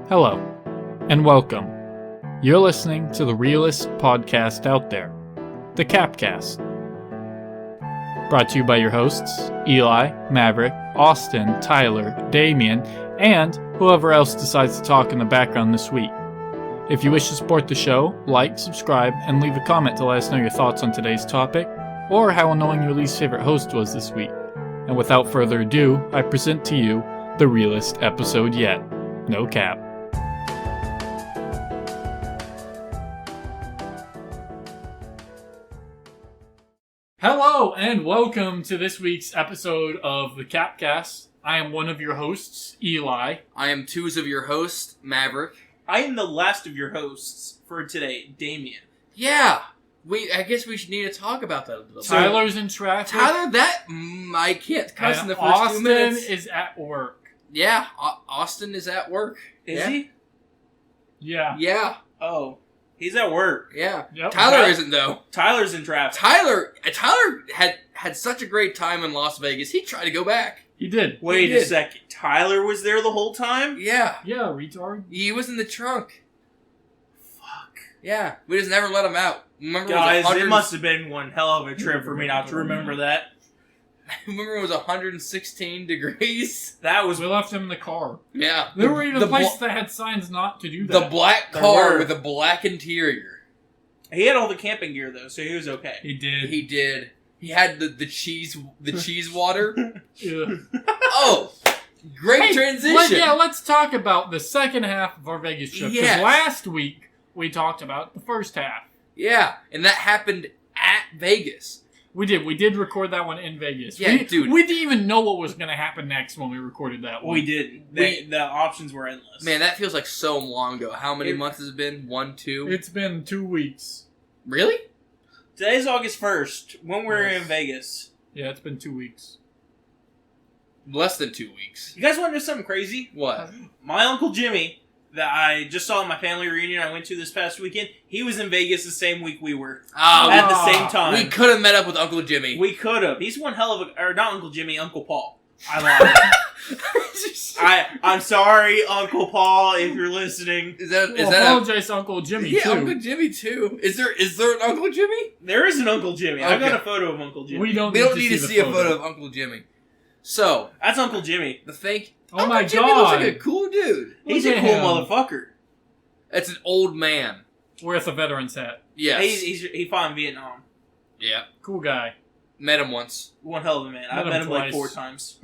Hello, and welcome. You're listening to the realest podcast out there, the C.A.P.Cast. Brought to you by your hosts, Eli, Maverick, Austin, Tyler, Damien, and whoever else decides to talk in the background this week. If you wish to support the show, like, subscribe, and leave a comment to let us know your thoughts on today's topic, or how annoying your least favorite host was this week. And without further ado, I present to you the realest episode yet. No cap. Hello, and welcome to this week's episode of the C.A.P.Cast. I am one of your hosts, Eli. I am two of your hosts, Maverick. I am the last of your hosts for today, Damien. Yeah, I guess we should need to talk about that a little bit. Tyler's in traffic. Tyler, I can't cuss in the first Austin 2 minutes. is at work. Yeah, Austin is at work. Is he? Yeah. Yeah. Oh, he's at work. Yeah. Yep. Tyler isn't, though. Tyler's in traffic. Tyler had such a great time in Las Vegas, he tried to go back. He did. Wait a second. Tyler was there the whole time? Yeah. Yeah, retard. He was in the trunk. Fuck. Yeah. We just never let him out. Remember, Guys, it must have been one hell of a trip for me not to remember that. Remember it was 116 degrees? That was... We left him in the car. Yeah. There were even places that had signs not to do that. The black There car were. with a black interior. He had all the camping gear, though, so he was okay. He did. He did. He had the cheese water. Yeah. Oh, great transition. Let's talk about the second half of our Vegas trip. Because Yes. last week, we talked about the first half. Yeah, and that happened at Vegas. We did. We did record that one in Vegas. Yeah, dude. We didn't even know what was going to happen next when we recorded that one. We didn't. The options were endless. Man, that feels like so long ago. How many months has it been? 1, 2? It's been 2 weeks. Really? Today's August 1st, when we were Yes. in Vegas. Yeah, it's been 2 weeks. Less than 2 weeks. You guys want to know something crazy? What? My Uncle Jimmy, that I just saw at my family reunion I went to this past weekend, he was in Vegas the same week we were. Oh, At the same time. we could have met up with Uncle Jimmy. We could have. He's one hell of a... Or not Uncle Jimmy, Uncle Paul. I lied. I'm sorry, Uncle Paul, if you're listening. Is that apologize to Uncle Jimmy, yeah, too. Uncle Jimmy too. Is there an Uncle Jimmy? There is an Uncle Jimmy. I got Okay. a photo of Uncle Jimmy. We don't need to see a photo of Uncle Jimmy. So, That's Uncle Jimmy. Oh Uncle my Jimmy God. looks like a cool dude. He's Look a at cool him. motherfucker. That's an old man. With a veteran's hat. Yes. He fought in Vietnam. Yeah. Cool guy. Met him once. One hell of a man. I've Met met him him like twice. 4 times.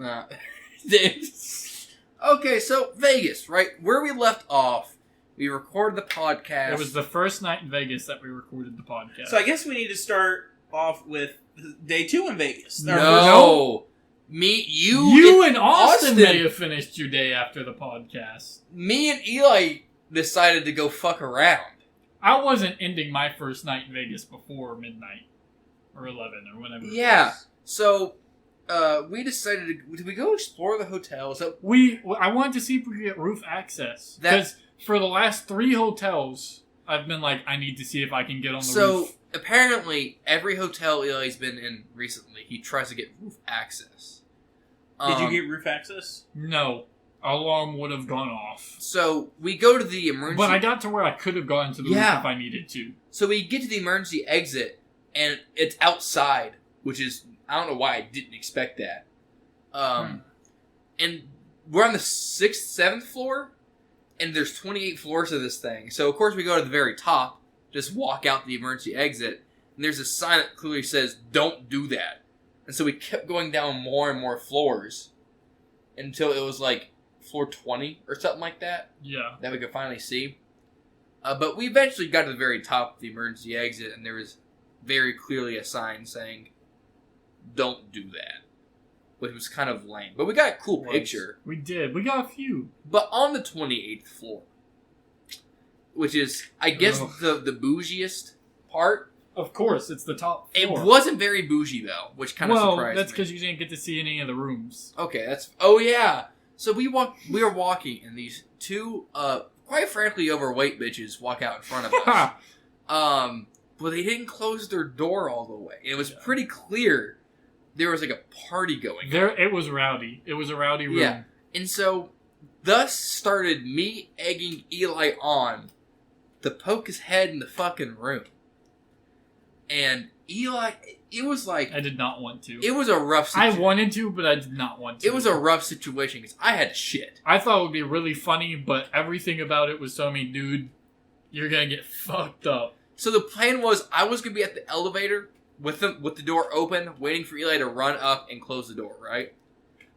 Okay, so Vegas, right? Where we left off, we recorded the podcast. It was the first night in Vegas that we recorded the podcast. So I guess we need to start off with day 2 in Vegas. No. Me, You and Austin may have finished your day after the podcast. Me and Eli decided to go fuck around. I wasn't ending my first night in Vegas before midnight. Or 11, or whenever it Yeah. was. So, we decided to... Did we go explore the hotels? I wanted to see if we could get roof access. Because for the last 3 hotels, I've been like, I need to see if I can get on the roof. So, apparently, every hotel Eli's been in recently, he tries to get roof access. Did you get roof access? No. Alarm would have gone off. So, we go to the emergency... But I got to where I could have gotten to the roof if I needed to. So we get to the emergency exit, and it's outside, which is... I don't know why I didn't expect that. And we're on the 6th, 7th floor, and there's 28 floors of this thing. So, of course, we go to the very top, just walk out the emergency exit, and there's a sign that clearly says, don't do that. And so we kept going down more and more floors until it was like floor 20 or something like that. Yeah. That we could finally see. But we eventually got to the very top of the emergency exit, and there was very clearly a sign saying, don't do that. Which was kind of lame. But we got a cool picture. We did. We got a few. But on the 28th floor, which is, I guess, the bougiest part. Of course, it's the top floor. It wasn't very bougie, though, which kind of surprised me. Well, that's because you didn't get to see any of the rooms. Okay, that's... Oh, yeah. So we were walking, and these 2, quite frankly, overweight bitches walk out in front of us. But they didn't close their door all the way. It was pretty clear there was like a party going on. It was rowdy. It was a rowdy room. Yeah. And so Thus started me egging Eli on to poke his head in the fucking room. And Eli, it was like... I did not want to. It was a rough situation. I wanted to, but I did not want to. It was a rough situation because I had to shit. I thought it would be really funny, but everything about it was telling me, dude, you're going to get fucked up. So the plan was I was going to be at the elevator with the door open, waiting for Eli to run up and close the door, right?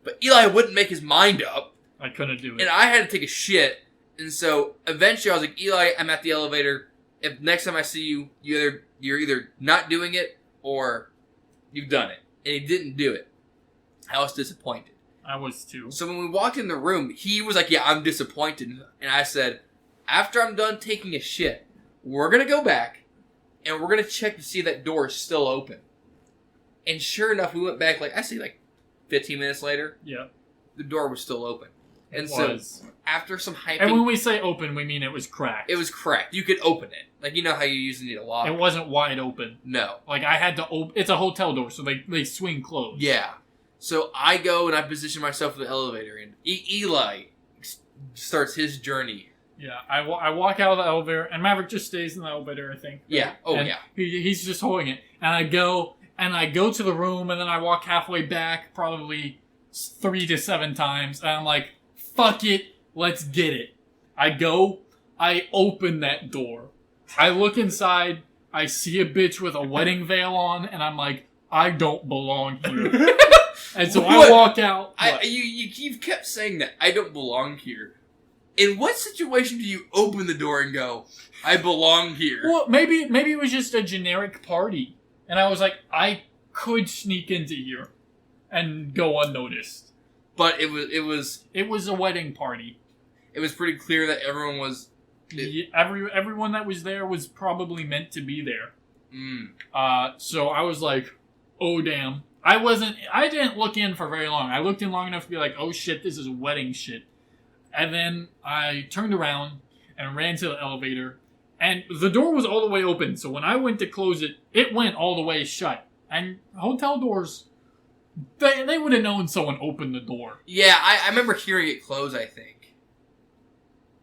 But Eli wouldn't make his mind up. I couldn't do it. And I had to take a shit. And so eventually I was like, Eli, I'm at the elevator. If next time I see you, you're either not doing it or you've done it. And he didn't do it. I was disappointed. I was too. So when we walked in the room, he was like, yeah, I'm disappointed. And I said, after I'm done taking a shit, we're going to go back and we're going to check to see that door is still open. And sure enough, we went back, 15 minutes later. Yeah. The door was still open. And so, after some hyping... And when we say open, we mean it was cracked. It was cracked. You could open it. You know how you usually need a lock. It wasn't wide open. No. I had to open... It's a hotel door, so they swing closed. Yeah. So I go and I position myself in the elevator, and Eli starts his journey. Yeah, I walk out of the elevator, and Maverick just stays in the elevator, I think. Yeah. Oh, and yeah. He's just holding it. And I go to the room, and then I walk halfway back, probably 3 to 7 times, and I'm like, fuck it, let's get it. I open that door. I look inside, I see a bitch with a wedding veil on, and I'm like, I don't belong here. And so I walk out. You've kept saying that, I don't belong here. In what situation do you open the door and go, I belong here? Well, maybe it was just a generic party. And I was like, I could sneak into here and go unnoticed. But it was a wedding party. It was pretty clear that everyone was... everyone that was there was probably meant to be there. So I was like, oh damn. I didn't look in for very long. I looked in long enough to be like, oh shit, this is wedding shit. And then I turned around and ran to the elevator. And the door was all the way open. So when I went to close it, it went all the way shut. And hotel doors... They would have known someone opened the door. Yeah, I remember hearing it close, I think.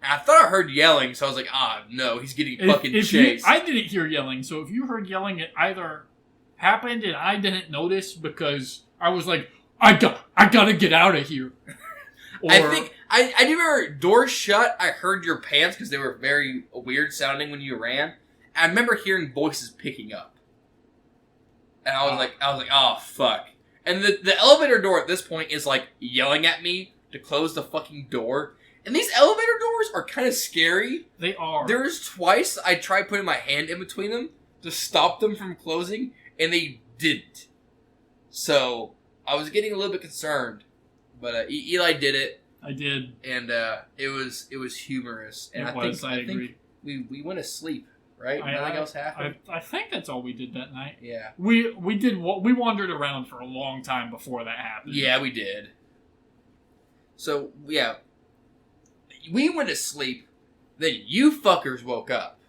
I thought I heard yelling, so I was like, no, he's getting fucking chased. I didn't hear yelling, so if you heard yelling, it either happened and I didn't notice because I was like, I gotta get out of here. Or, I think, I do remember doors shut, I heard your pants because they were very weird sounding when you ran. I remember hearing voices picking up. And I was like, oh, fuck. And the elevator door at this point is, yelling at me to close the fucking door. And these elevator doors are kind of scary. They are. There was twice I tried putting my hand in between them to stop them from closing, and they didn't. So, I was getting a little bit concerned. But Eli did it. I did. And it was humorous. And I think we went to sleep. Right? Nothing else happened? I think that's all we did that night. Yeah. We wandered around for a long time before that happened. Yeah, we did. So, yeah. We went to sleep, then you fuckers woke up.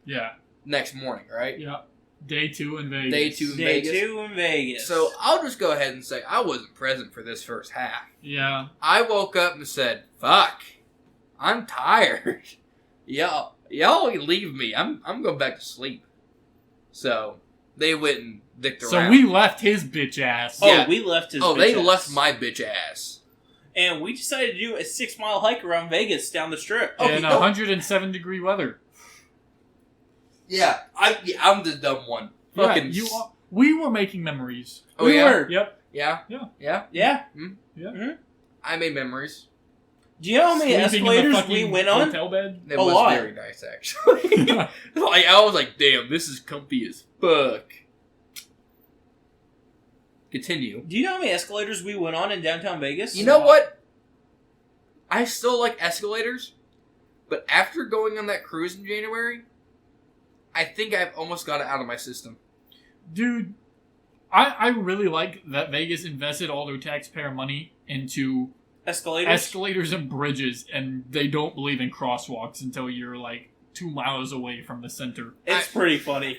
Yeah. Next morning, right? Yeah. Day 2 in Vegas. Day 2 in Vegas. So, I'll just go ahead and say I wasn't present for this first half. Yeah. I woke up and said, fuck, I'm tired. Y'all leave me. I'm going back to sleep. So, they went and dicked around. So we left his bitch ass. Oh, yeah. We left his bitch ass. Oh, they left my bitch ass. And we decided to do a 6-mile hike around Vegas down the strip. In 107-degree weather. Yeah, I'm the dumb one. Fucking. We were making memories. Oh, we were. Yep. Yeah. Mm-hmm. Yeah. Mm-hmm. I made memories. Do you know how many escalators we went on? Hotel bed? It was very nice, actually. I was like, damn, this is comfy as fuck. Continue. Do you know how many escalators we went on in downtown Vegas? You know what? I still like escalators, but after going on that cruise in January, I think I've almost got it out of my system. Dude, I really like that Vegas invested all their taxpayer money into... Escalators and bridges, and they don't believe in crosswalks until you're 2 miles away from the center. It's pretty funny.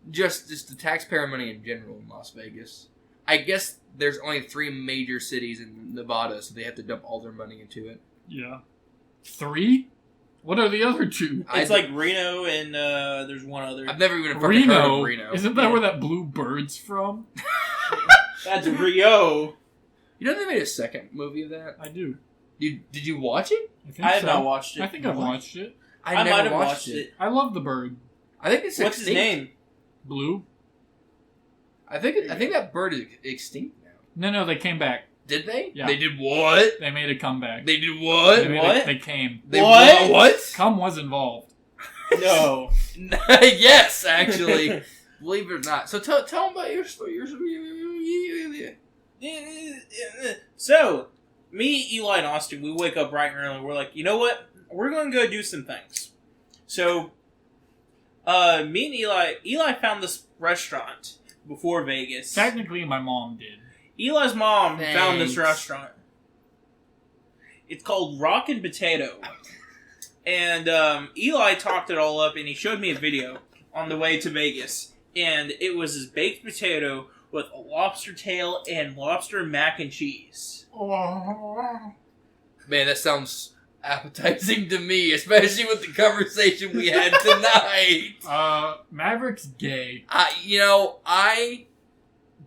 Just the taxpayer money in general in Las Vegas. I guess there's only 3 major cities in Nevada, so they have to dump all their money into it. Yeah. 3? What are the other 2? It's like Reno and there's one other. I've never even fucking heard of Reno. Isn't that where that blue bird's from? That's Rio. You know they made a second movie of that? I do. Did you watch it? I have not watched it. I think I've watched it. I might never have watched it. I love the bird. I think it's What's extinct. his name? Blue? I think that bird is extinct now. No, they came back. Did they? Yeah. They did what? They made a comeback. They did what? They came. They What? Cum was involved. No. Yes, actually. Believe it or not. So tell them about your story. So, me, Eli, and Austin, we wake up bright and early. We're like, you know what? We're going to go do some things. So, me and Eli found this restaurant before Vegas. Technically, my mom did. Eli's mom found this Thanks. restaurant. It's called Rockin' Potato. And Eli talked it all up, and he showed me a video on the way to Vegas. And it was his baked potato with a lobster tail and lobster mac and cheese. Man, that sounds appetizing to me, especially with the conversation we had tonight. Maverick's gay. I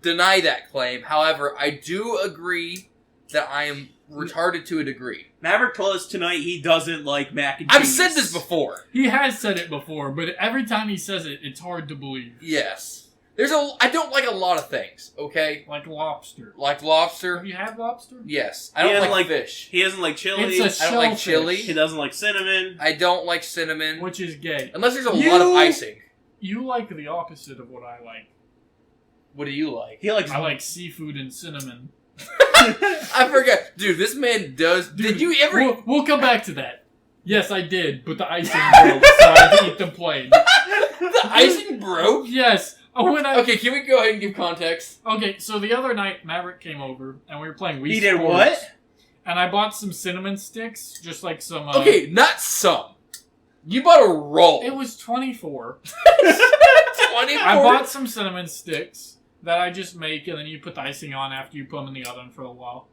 deny that claim. However, I do agree that I am retarded to a degree. Maverick told us tonight he doesn't like mac and cheese. I've said this before. He has said it before, but every time he says it, it's hard to believe. Yes. I don't like a lot of things, okay? Like lobster. Like lobster. Have you had lobster? Yes. I don't like fish. He doesn't like chili. It's a I don't like shellfish. chili. He doesn't like cinnamon. I don't like cinnamon. Which is gay. Unless there's a lot of icing. You like the opposite of what I like. What do you like? He likes. I like seafood and cinnamon. I forgot. Dude, this man does... Dude, did you ever... We'll come back to that. Yes, I did, but the icing broke, so I had to eat them plain. The icing broke? Yes. Okay, can we go ahead and give context? Okay, so the other night, Maverick came over, and we were playing Wii He did Sports, what? And I bought some cinnamon sticks, just like some... Okay, not some. You bought a roll. It was 24. 24? I bought some cinnamon sticks that I just make, and then you put the icing on after you put them in the oven for a while.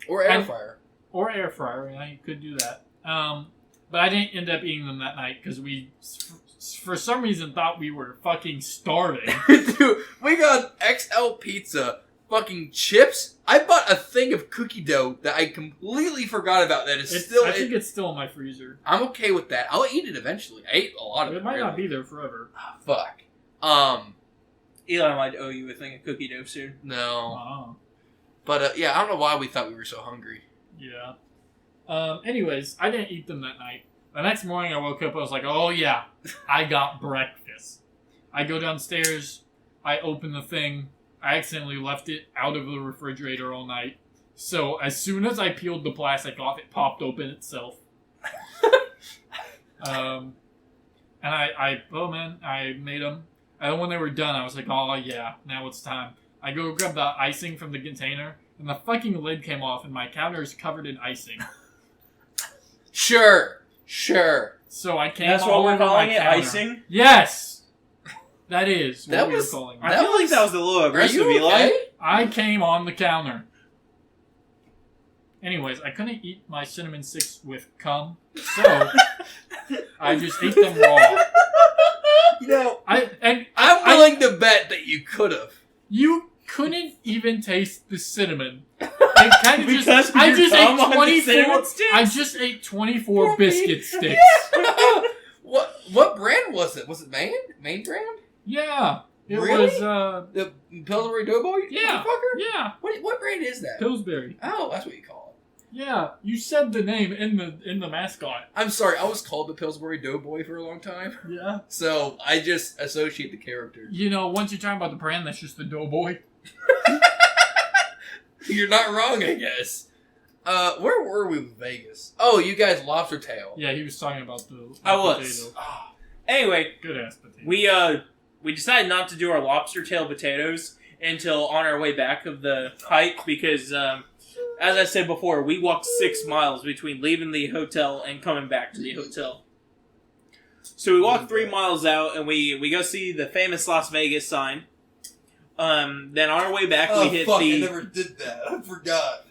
Or air fryer. Or air fryer, yeah, you could do that. But I didn't end up eating them that night, because we, for some reason, thought we were fucking starving. Dude, we got XL pizza, fucking chips. I bought a thing of cookie dough that I completely forgot about. That is I think it's still in my freezer. I'm okay with that. I'll eat it eventually. I ate a lot of it. It might not really. be there forever. Ah, fuck. Eli might owe you a thing of cookie dough soon. No. Oh. But, yeah, I don't know why we thought we were so hungry. Yeah. Anyways, I didn't eat them that night. The next morning I woke up, I was like, oh yeah, I got breakfast. I go downstairs, I open the thing, I accidentally left it out of the refrigerator all night. So as soon as I peeled the plastic off, it popped open itself. And I made them. And when they were done, I was like, oh yeah, now it's time. I go grab the icing from the container, and the fucking lid came off, and my counter is covered in icing. Sure. So I came That's all what we're over calling my it, counter. icing? Yes! That is That what we were was- calling it. I feel like that was a little aggressive, Are you Eli. okay? I came on the counter. Anyways, I couldn't eat my cinnamon sticks with cum, so I just ate them raw. You know, I'm willing to bet that you could have. You couldn't even taste the cinnamon. It kind of Because I your just cum ate on the 24. cinnamon sticks? I just ate 24 biscuit sticks. What brand was it? Was it Main brand? Yeah, it Really? was. The Pillsbury Doughboy? Yeah, Motherfucker? yeah, What brand is that? Pillsbury. Oh, that's what you call it. Yeah, you said the name in the mascot. I'm sorry, I was called the Pillsbury Doughboy for a long time, Yeah. so I just associate the character. You know, once you're talking about the brand, that's just the Doughboy. You're not wrong, I guess. Where were we with Vegas? Oh, you guys lobster tail. Yeah, he was talking about the I was. potato. Anyway, Good ass potato. we decided not to do our lobster tail potatoes until on our way back of the hike because, as I said before, we walked 6 miles between leaving the hotel and coming back to the hotel. So we walked 3 miles out and we go see the famous Las Vegas sign. Then on our way back, we hit I the... never did that. I forgot.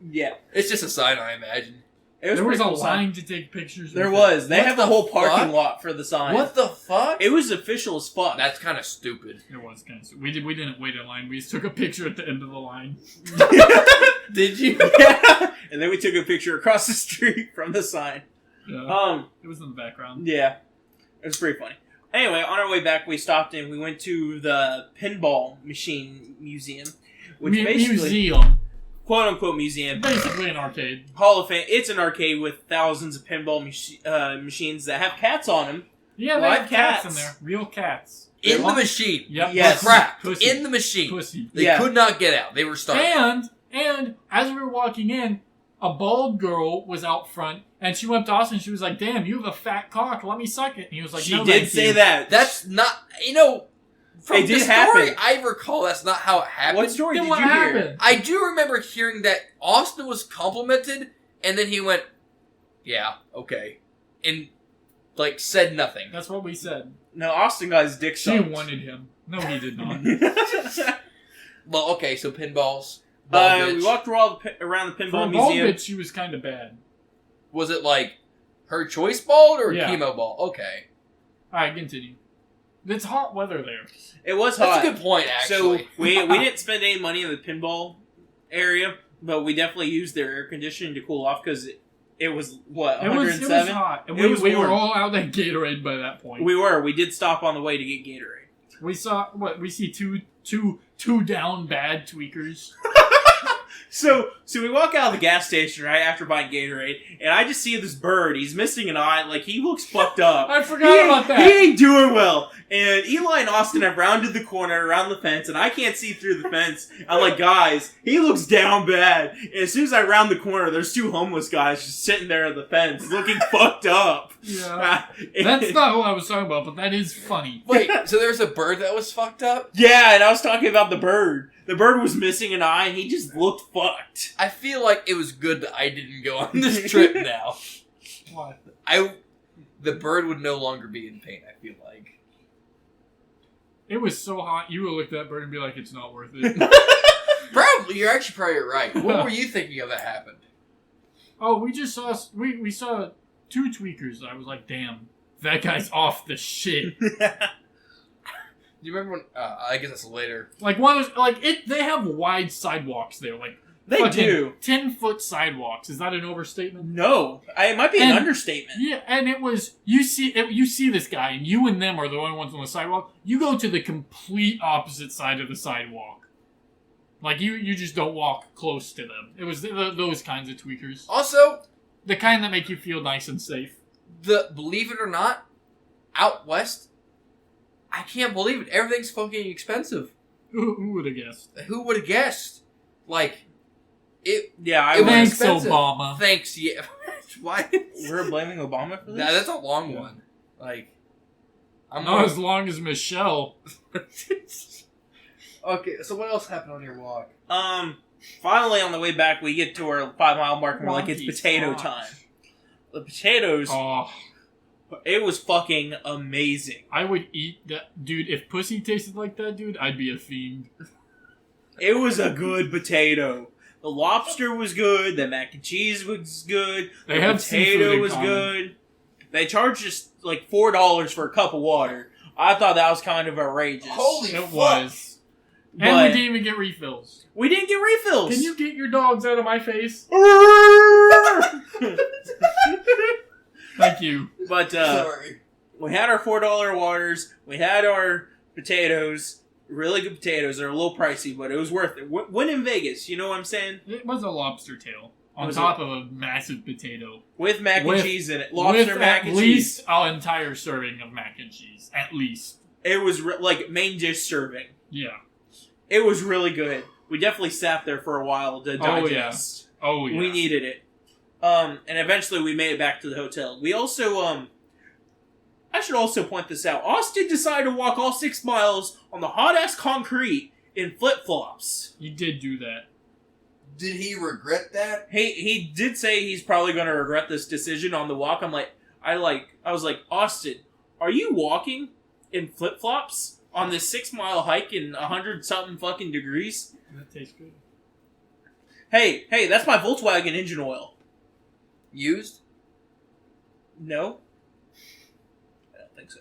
Yeah. It's just a sign, I imagine. There was a cool line to take pictures. There with was. They What have the a whole parking fuck? lot for the sign. What the fuck? It was official as fuck. That's kind of stupid. It was kind of. We didn't wait in line. We just took a picture at the end of the line. Did you? Yeah. And then we took a picture across the street from the sign. Yeah. It was in the background. Yeah. It was pretty funny. Anyway, on our way back, we stopped and we went to the pinball machine museum, which basically museum, quote unquote museum, basically an arcade. Hall of Fame. It's an arcade with thousands of pinball machines that have cats on them. Yeah, they Live have cats in cats. there. Real cats. In the machine. Yep. Yes. Crap. Pussy. In the machine. Pussy. They could not get out. They were stuck. And as we were walking in, a bald girl was out front, and she went up to Austin and she was like, "Damn, you have a fat cock. Let me suck it." And he was like, She "No, did thank say you." that. That's not, from It did the story happen. I recall, that's not how it happened. What story Then did what you hear? happened? I do remember hearing that Austin was complimented, and then he went, "Yeah, okay," and said nothing. That's what we said. No, Austin got his dick She sucked. wanted him. No, he did not. Well, okay, so pinballs. We Bitch. walked around the For a pinball bald museum. bitch, she was kind of bad. Was it her choice bald or Yeah. chemo ball? Okay, All right, continue. It's hot weather there. It was hot. that's a good point. Actually, So we didn't spend any money in the pinball area, but we definitely used their air conditioning to cool off because it was what It was 107. hot. And It we was were warm. all out at Gatorade by that point. We did stop on the way to get Gatorade. We saw we see two down bad tweakers. So we walk out of the gas station right after buying Gatorade, and I just see this bird. He's missing an eye. He looks fucked up. I forgot about that. He ain't doing well. And Eli and Austin have rounded the corner around the fence, and I can't see through the fence. I'm like, guys, he looks down bad. And as soon as I round the corner, there's two homeless guys just sitting there at the fence, looking fucked up. Yeah. That's not what I was talking about, but that is funny. wait. So there's a bird that was fucked up. Yeah, and I was talking about the bird. The bird was missing an eye, and he just looked fucked. I feel like it was good that I didn't go on this trip now. What? The bird would no longer be in pain, I feel like. It was so hot, you would look at that bird and be like, it's not worth it. Probably, you're actually probably right. What were you thinking of that happened? Oh, we just saw, we saw two tweakers. I was like, damn, that guy's off the shit. Do you remember when, I guess that's later. One was, they have wide sidewalks there, They fucking do. 10-foot sidewalks. Is that an overstatement? No, it might be an understatement. Yeah, and it was, you see this guy, and you and them are the only ones on the sidewalk. You go to the complete opposite side of the sidewalk. You just don't walk close to them. It was those kinds of tweakers. Also, The kind that make you feel nice and safe. believe it or not, out west, I can't believe it. Everything's fucking expensive. Who would have guessed? Who would have guessed? It Yeah, It was Thanks, expensive. Obama. Thanks, yeah. Why? we're blaming Obama for this? That's a long Yeah. one. I'm Not as long as Michelle. Okay, so what else happened on your walk? Finally on the way back, we get to our 5-mile mark, and we're like, it's Wonky potato sauce. time. The potatoes, Oh, it was fucking amazing. I would eat that. Dude, if pussy tasted like that, dude, I'd be a fiend. It was a good potato. The lobster was good. The mac and cheese was good. They the have seafood potato in was common. good. They charged us $4 for a cup of water. I thought that was kind of outrageous. Holy It fuck. was. And we But didn't even get refills. we didn't get refills. Can you get your dogs out of my face? Thank you. But Sorry. we had our $4 waters. We had our potatoes. Really good potatoes. They're a little pricey, but it was worth it. When in Vegas, you know what I'm saying? It was a lobster tail on Was top of a massive potato. With mac With- and cheese in it. Lobster with mac at and least cheese. an entire serving of mac and cheese. At least. It was main dish serving. Yeah. It was really good. We definitely sat there for a while to Oh, yeah. digest. Oh, yeah. We needed it. And eventually we made it back to the hotel. We also, I should also point this out. Austin decided to walk all 6 miles on the hot-ass concrete in flip-flops. You did do that. Did he regret that? He did say he's probably going to regret this decision on the walk. I was like, Austin, are you walking in flip-flops on this 6-mile hike in 100-something fucking degrees. That tastes good. Hey, that's my Volkswagen engine oil. Used? No? I don't think so.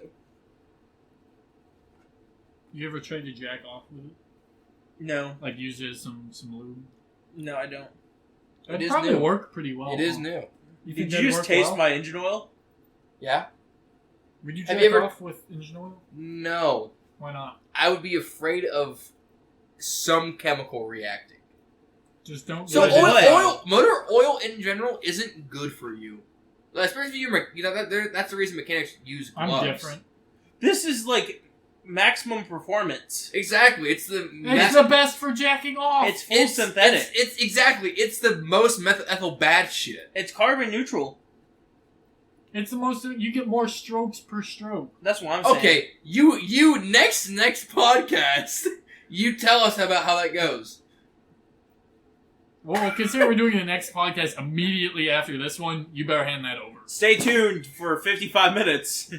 You ever tried to jack off with it? No. Like use it as some lube? No, I don't. It'd probably work pretty well. It is new. Did you just taste my engine oil? Yeah. Would you Have jack you ever- off with engine oil? No. Why not? I would be afraid of some chemical reacting. Just don't. So let it- motor oil in general isn't good for you. Especially if that's the reason mechanics use gloves. I'm different. This is like maximum performance. Exactly. It's It's the best for jacking off. It's full synthetic. It's exactly. It's the most ethyl bad shit. It's carbon neutral. It's the most. You get more strokes per stroke. That's what I'm saying. Okay, you next podcast, you tell us about how that goes. Well, consider we're doing the next podcast immediately after this one. You better hand that over. Stay tuned for 55 minutes.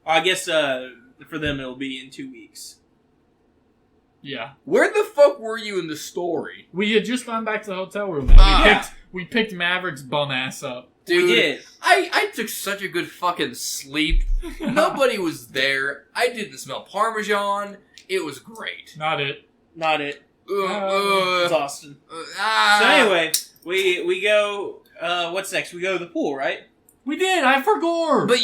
I guess for them it'll be in 2 weeks. Yeah. Where the fuck were you in the story? We had just gone back to the hotel room. And Yeah. we picked Maverick's bum ass up. Dude, We did. I took such a good fucking sleep. Nobody was there. I didn't smell Parmesan. It was great. Not it. Not it. It's Austin. So anyway, we go. What's next? We go to the pool, right? We did. I forgot. But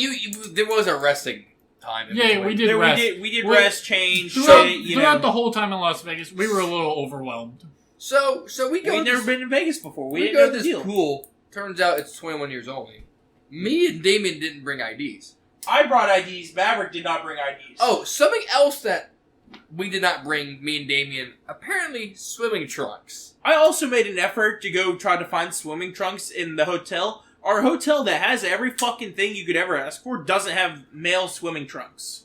there was a resting time. in Yeah, between. we did rest. We did Well, rest, change, Throughout, shit, throughout the whole time in Las Vegas, we were a little overwhelmed. So we go. We'd never been to Vegas before. We We didn't go know to the this deal. pool. Turns out it's 21 years only. Me and Damien didn't bring IDs. I brought IDs. Maverick did not bring IDs. Oh, something else that we did not bring, me and Damien, apparently swimming trunks. I also made an effort to go try to find swimming trunks in the hotel. Our hotel that has every fucking thing you could ever ask for doesn't have male swimming trunks.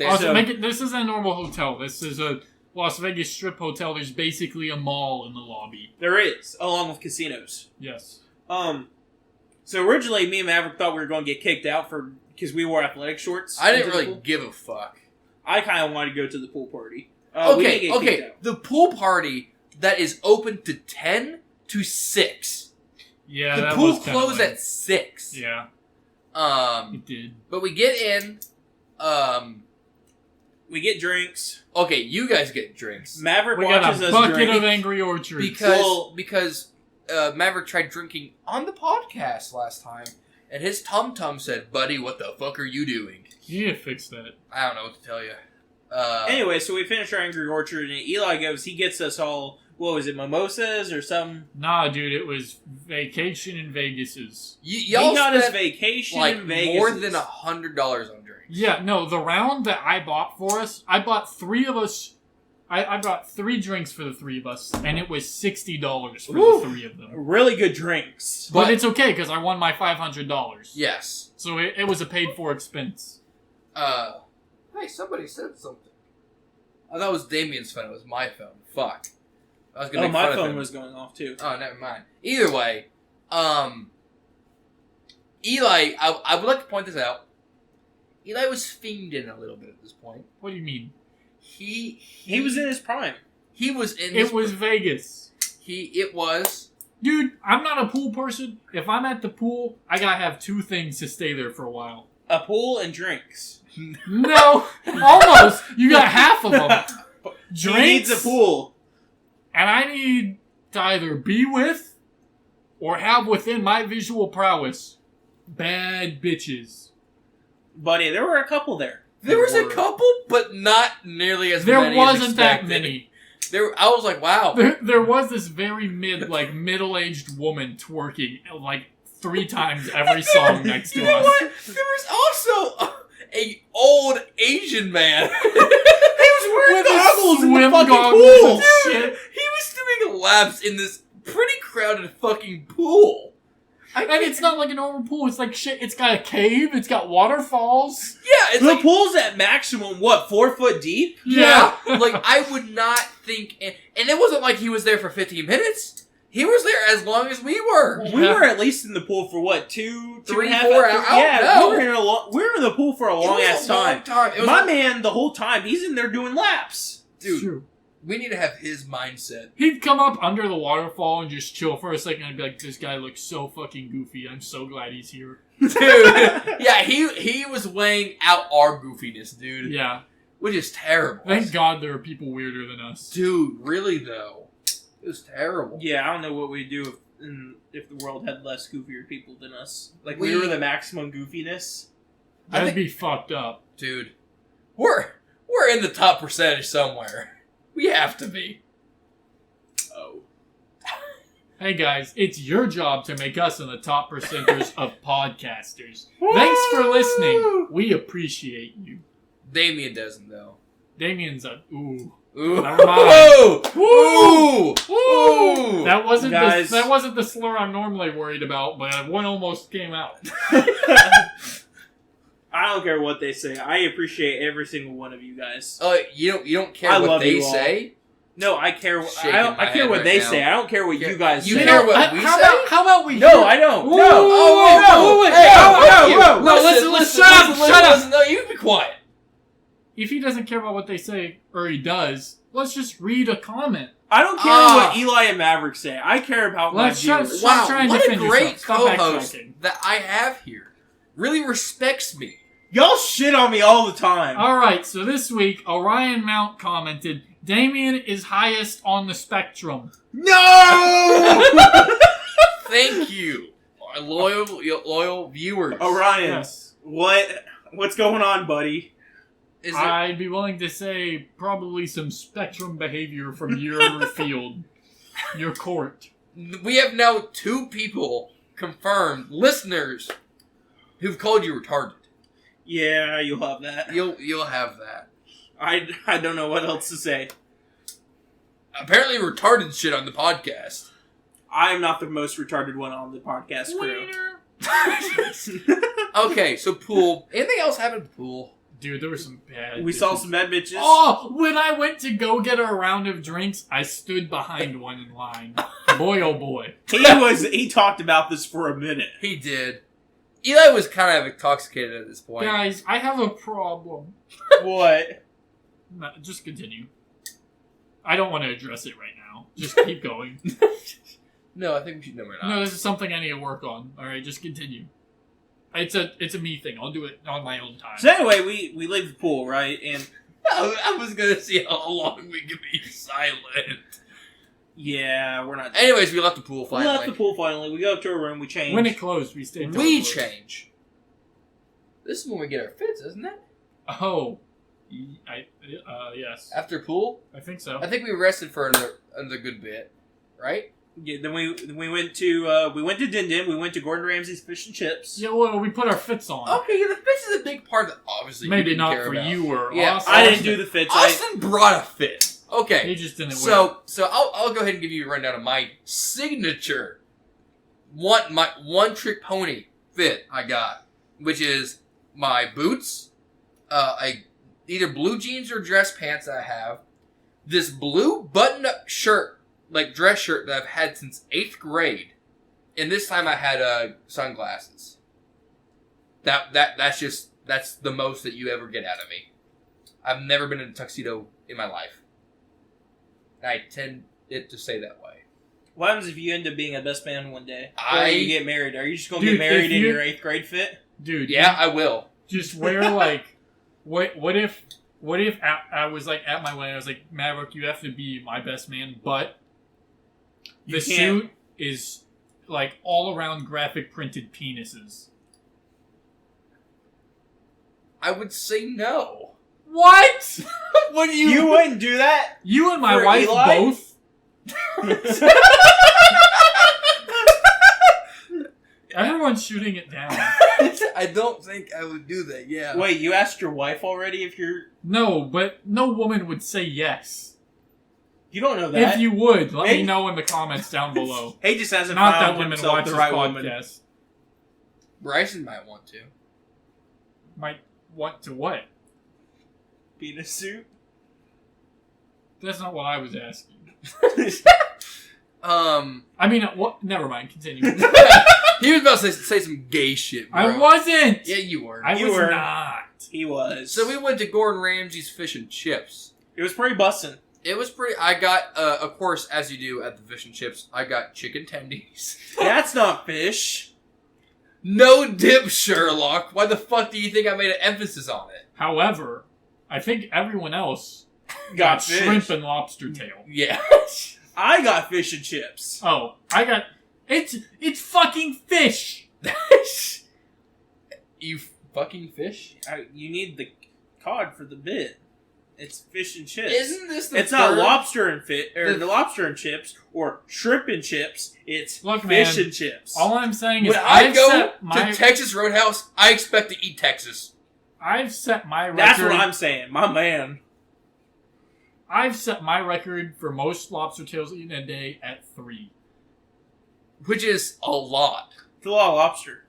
Also, this isn't a normal hotel. This is a Las Vegas Strip hotel. There's basically a mall in the lobby. There is, along with casinos. Yes. So originally, me and Maverick thought we were going to get kicked out because we wore athletic shorts. I didn't into the really pool. give a fuck. I kind of wanted to go to the pool party. We didn't get kicked out. The pool party that is open to 10 to 6. Yeah, The that pool was kinda closed lame. at 6. Yeah, it did. But we get in. We get drinks. Okay, you guys get drinks. Maverick We got watches a us bucket drink. of Angry Orchards. Because Maverick tried drinking on the podcast last time, and his tum-tum said, "Buddy, what the fuck are you doing?" You need to fix that. I don't know what to tell you. Anyway, so we finish our Angry Orchard, and Eli goes, he gets us all, what was it, mimosas or some? Nah, dude, it was vacation in Vegas's. Y'all He got us spent vacation like in Vegas. more than $100 on drinks. Yeah, no, the round that I bought for us, I bought 3 of us. I bought 3 drinks for the 3 of us, and it was $60 for Woo! the 3 of them. Really good drinks. But it's okay, because I won my $500. Yes. So it was a paid-for expense. Hey, somebody said something. I thought it was Damien's phone. It was my phone. Fuck. I was gonna Oh, make my fun of phone him. was going off too. Oh, never mind. Either way, Eli, I would like to point this out. Eli was fiending a little bit at this point. What do you mean? He was in his prime. He was in. It was Vegas. It was. Dude, I'm not a pool person. If I'm at the pool, I gotta have 2 things to stay there for a while. A pool and drinks. No, almost. You got half of them. He needs a pool. And I need to either be with or have within my visual prowess bad bitches. Buddy, there were a couple there. There was a couple, but not nearly as There many. wasn't as that expected. many. I was like, wow. There was this very middle-aged woman twerking like 3 times every song next to You know us. what? There was also a old Asian man. He was wearing With his goggles in the swim fucking goggles pool. and shit. He was doing laps in this pretty crowded fucking pool. And it's not like a normal pool. It's like shit. It's got a cave. It's got waterfalls. Yeah, it's The like, pool's at maximum, 4 foot deep? yeah. Like, I would not think... And it wasn't like he was there for 15 minutes. He was there as long as we were. We were at least in the pool for what, 2, 3, 2.5 4 hours? hours? Yeah, No. we were in the pool for a long ass time. It was My man, the whole time, he's in there doing laps. dude. True. We need to have his mindset. He'd come up under the waterfall and just chill for a second and be like, this guy looks so fucking goofy. I'm so glad he's here. Dude. Yeah, he was weighing out our goofiness, dude. Yeah. Which is terrible. Thank God there are people weirder than us. Dude, really though. It was terrible. Yeah, I don't know what we'd do if the world had less goofier people than us. Like, we were the maximum goofiness. That'd be fucked up. Dude. We're in the top percentage somewhere. We have to be. Oh. Hey guys, it's your job to make us in the top percenters of podcasters. Thanks for listening. We appreciate you. Damien doesn't though. Damien's a ooh. Ooh. Never mind. Ooh. Ooh. Ooh. That wasn't Guys. that wasn't the slur I'm normally worried about, but one almost came out. I don't care what they say. I appreciate every single one of you guys. You don't care I what love they you all. say? No, I care. Shaking I my care head what right they now. say. I don't care what you guys You say. care what we say? How about we? No, hear- I don't. Ooh. No. Oh, wait, hey, whoa, you. whoa, whoa. No, listen, shut up. No, you be quiet. If he doesn't care about what they say, or he does, let's just read a comment. I don't care what Eli and Maverick say. I care about my Let's shut- viewers. Stop trying to what a defend great yourself. Stop co-host backtracking. that I have here. Really respects me. Y'all shit on me all the time. Alright, so this week, Orion Mount commented, Damien is highest on the spectrum. No! Thank you, our loyal viewers. Orion, Yes. what's going on, buddy? Is I'd be willing to say probably some spectrum behavior from your field. Your court. we have now 2 people confirmed, listeners, who've called you retarded. Yeah, you'll have that. You'll have that. I don't know what else to say. Apparently retarded shit on the podcast. I am not the most retarded one on the podcast crew. Okay, so pool. Anything else happen at the pool? Dude, there were some bad We bitches. saw some bad bitches. Oh, when I went to go get a round of drinks, I stood behind one in line. Boy, oh boy. He talked about this for a minute. He did. Eli was kind of intoxicated at this point. Guys, I have a problem. What? No, just continue. I don't want to address it right now. Just keep going. No, I think we should know we're not. No, this is something I need to work on. Alright, just continue. It's a me thing. I'll do it on my own time. So anyway, we leave the pool, right? And I was gonna see how long we could be silent. yeah, we're not. Anyways, we left the pool We finally. left the pool finally. We go up to our room. We change. When it closed, we stayed. till We it closed. change. This is when we get our fits, isn't it? Oh, yes. After pool? I think so. I think we rested for another good bit, right? Yeah, then we went to Din Din. We went to Gordon Ramsay's Fish and Chips. Yeah, well, we put our fits on. Okay, the fits is a big part that obviously you Maybe didn't not care for about. you or Yeah, Austin. I didn't do the fits. Austin brought a fit. Okay. He just didn't wear it. So I'll go ahead and give you a rundown of my signature one trick pony fit I got, which is my boots, either blue jeans or dress pants that I have, this blue button-up shirt, like dress shirt that I've had since 8th grade, and this time I had sunglasses. That's the most that you ever get out of me. I've never been in a tuxedo in my life. I tend it to stay that way. What happens if you end up being a best man one day? I- Or you get married? Are you just going to Dude, get married if in you- your 8th grade fit? Dude, Yeah, I will. just wear like, what if I was like at my wedding, I was like, Maverick, you have to be my best man, but the You can't- suit is like all around graphic printed penises. I would say no. What? What do You wouldn't do that? You and my For wife Eli? both? Everyone's shooting it down. I don't think I would do that. Yeah. Wait, you asked your wife already if you're... No, but no woman would say yes. You don't know that. If you would, let Hey. me know in the comments down below. He just hasn't Not that found women himself watch the this right podcast. woman. Bryson might want to. Might want to what? Be in a suit? That's not what I was asking. I mean, what? Never mind. Continue. He was about to say some gay shit, bro. I wasn't. Yeah, you were. I You was were. not. He was. So we went to Gordon Ramsay's Fish and Chips. It was pretty bussin'. It was pretty... I got, of course, as you do at the Fish and Chips, I got chicken tendies. That's not fish. No dip, Sherlock. Why the fuck do you think I made an emphasis on it? However, I think everyone else Got shrimp fish. and lobster tail. Yeah. I got fish and chips. Oh, I got... It's fucking fish! You fucking fish? You need the cod for the bit. It's fish and chips. Isn't this the It's not third- lobster and The- lobster and chips or shrimp and chips. It's Look, fish man, and chips. All I'm saying is When I I've go set my... to Texas Roadhouse, I expect to eat Texas. I've set my record... That's what I'm saying, my man. I've set my record for most lobster tails eaten a day at 3. Which is a lot. It's a lot of lobster.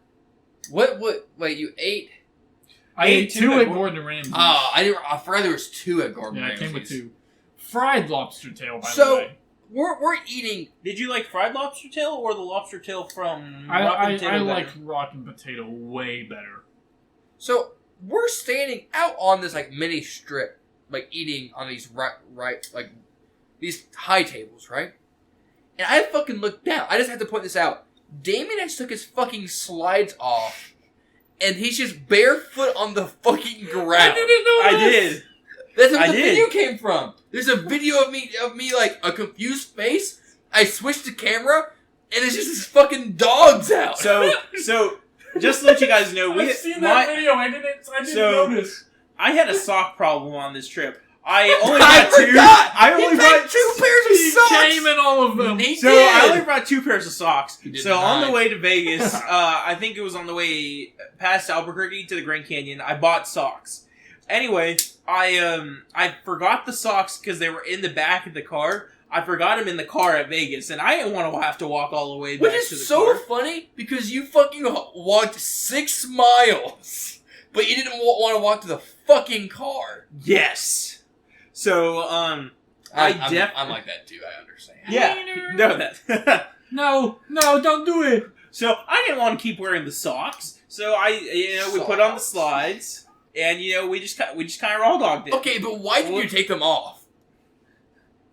Wait, you ate? I ate 2 at Gordon Ramsay. I forgot there was 2 at Gordon Yeah, it Ramsay's. came with 2. Fried lobster tail, by the So, way. we're eating... Did you like fried lobster tail or the lobster tail from I Rotten Potato like better? rotten potato way better. So, we're standing out on this, like, mini strip, like, eating on these like, these high tables, right? And I fucking looked down. I just have to point this out. Damien just took his fucking slides off, and he's just barefoot on the fucking ground. I didn't know I this. did. That's where I the did. video came from. There's a video of me like a confused face. I switched the camera, and it's just this fucking dog's out. So just to let you guys know, I've seen that video. I didn't So- notice. I had a sock problem on this trip. I only I brought two. forgot! I only He brought packed 2 pairs of He socks. came in all of them. He So did. I only brought 2 pairs of socks. He did So on not. the way to Vegas, I think it was on the way past Albuquerque to the Grand Canyon, I bought socks. Anyway, I forgot the socks because they were in the back of the car. I forgot them in the car at Vegas, and I didn't want to have to walk all the way back Which to the is so car. funny because you fucking walked 6 miles, but you didn't want to walk to the fucking car. Yes. So I'm I'm like that too. I understand. yeah. No, that. No, don't do it. So I didn't want to keep wearing the socks. So we put on the slides, and we just kind of raw dogged it. Okay, but why did you take them off?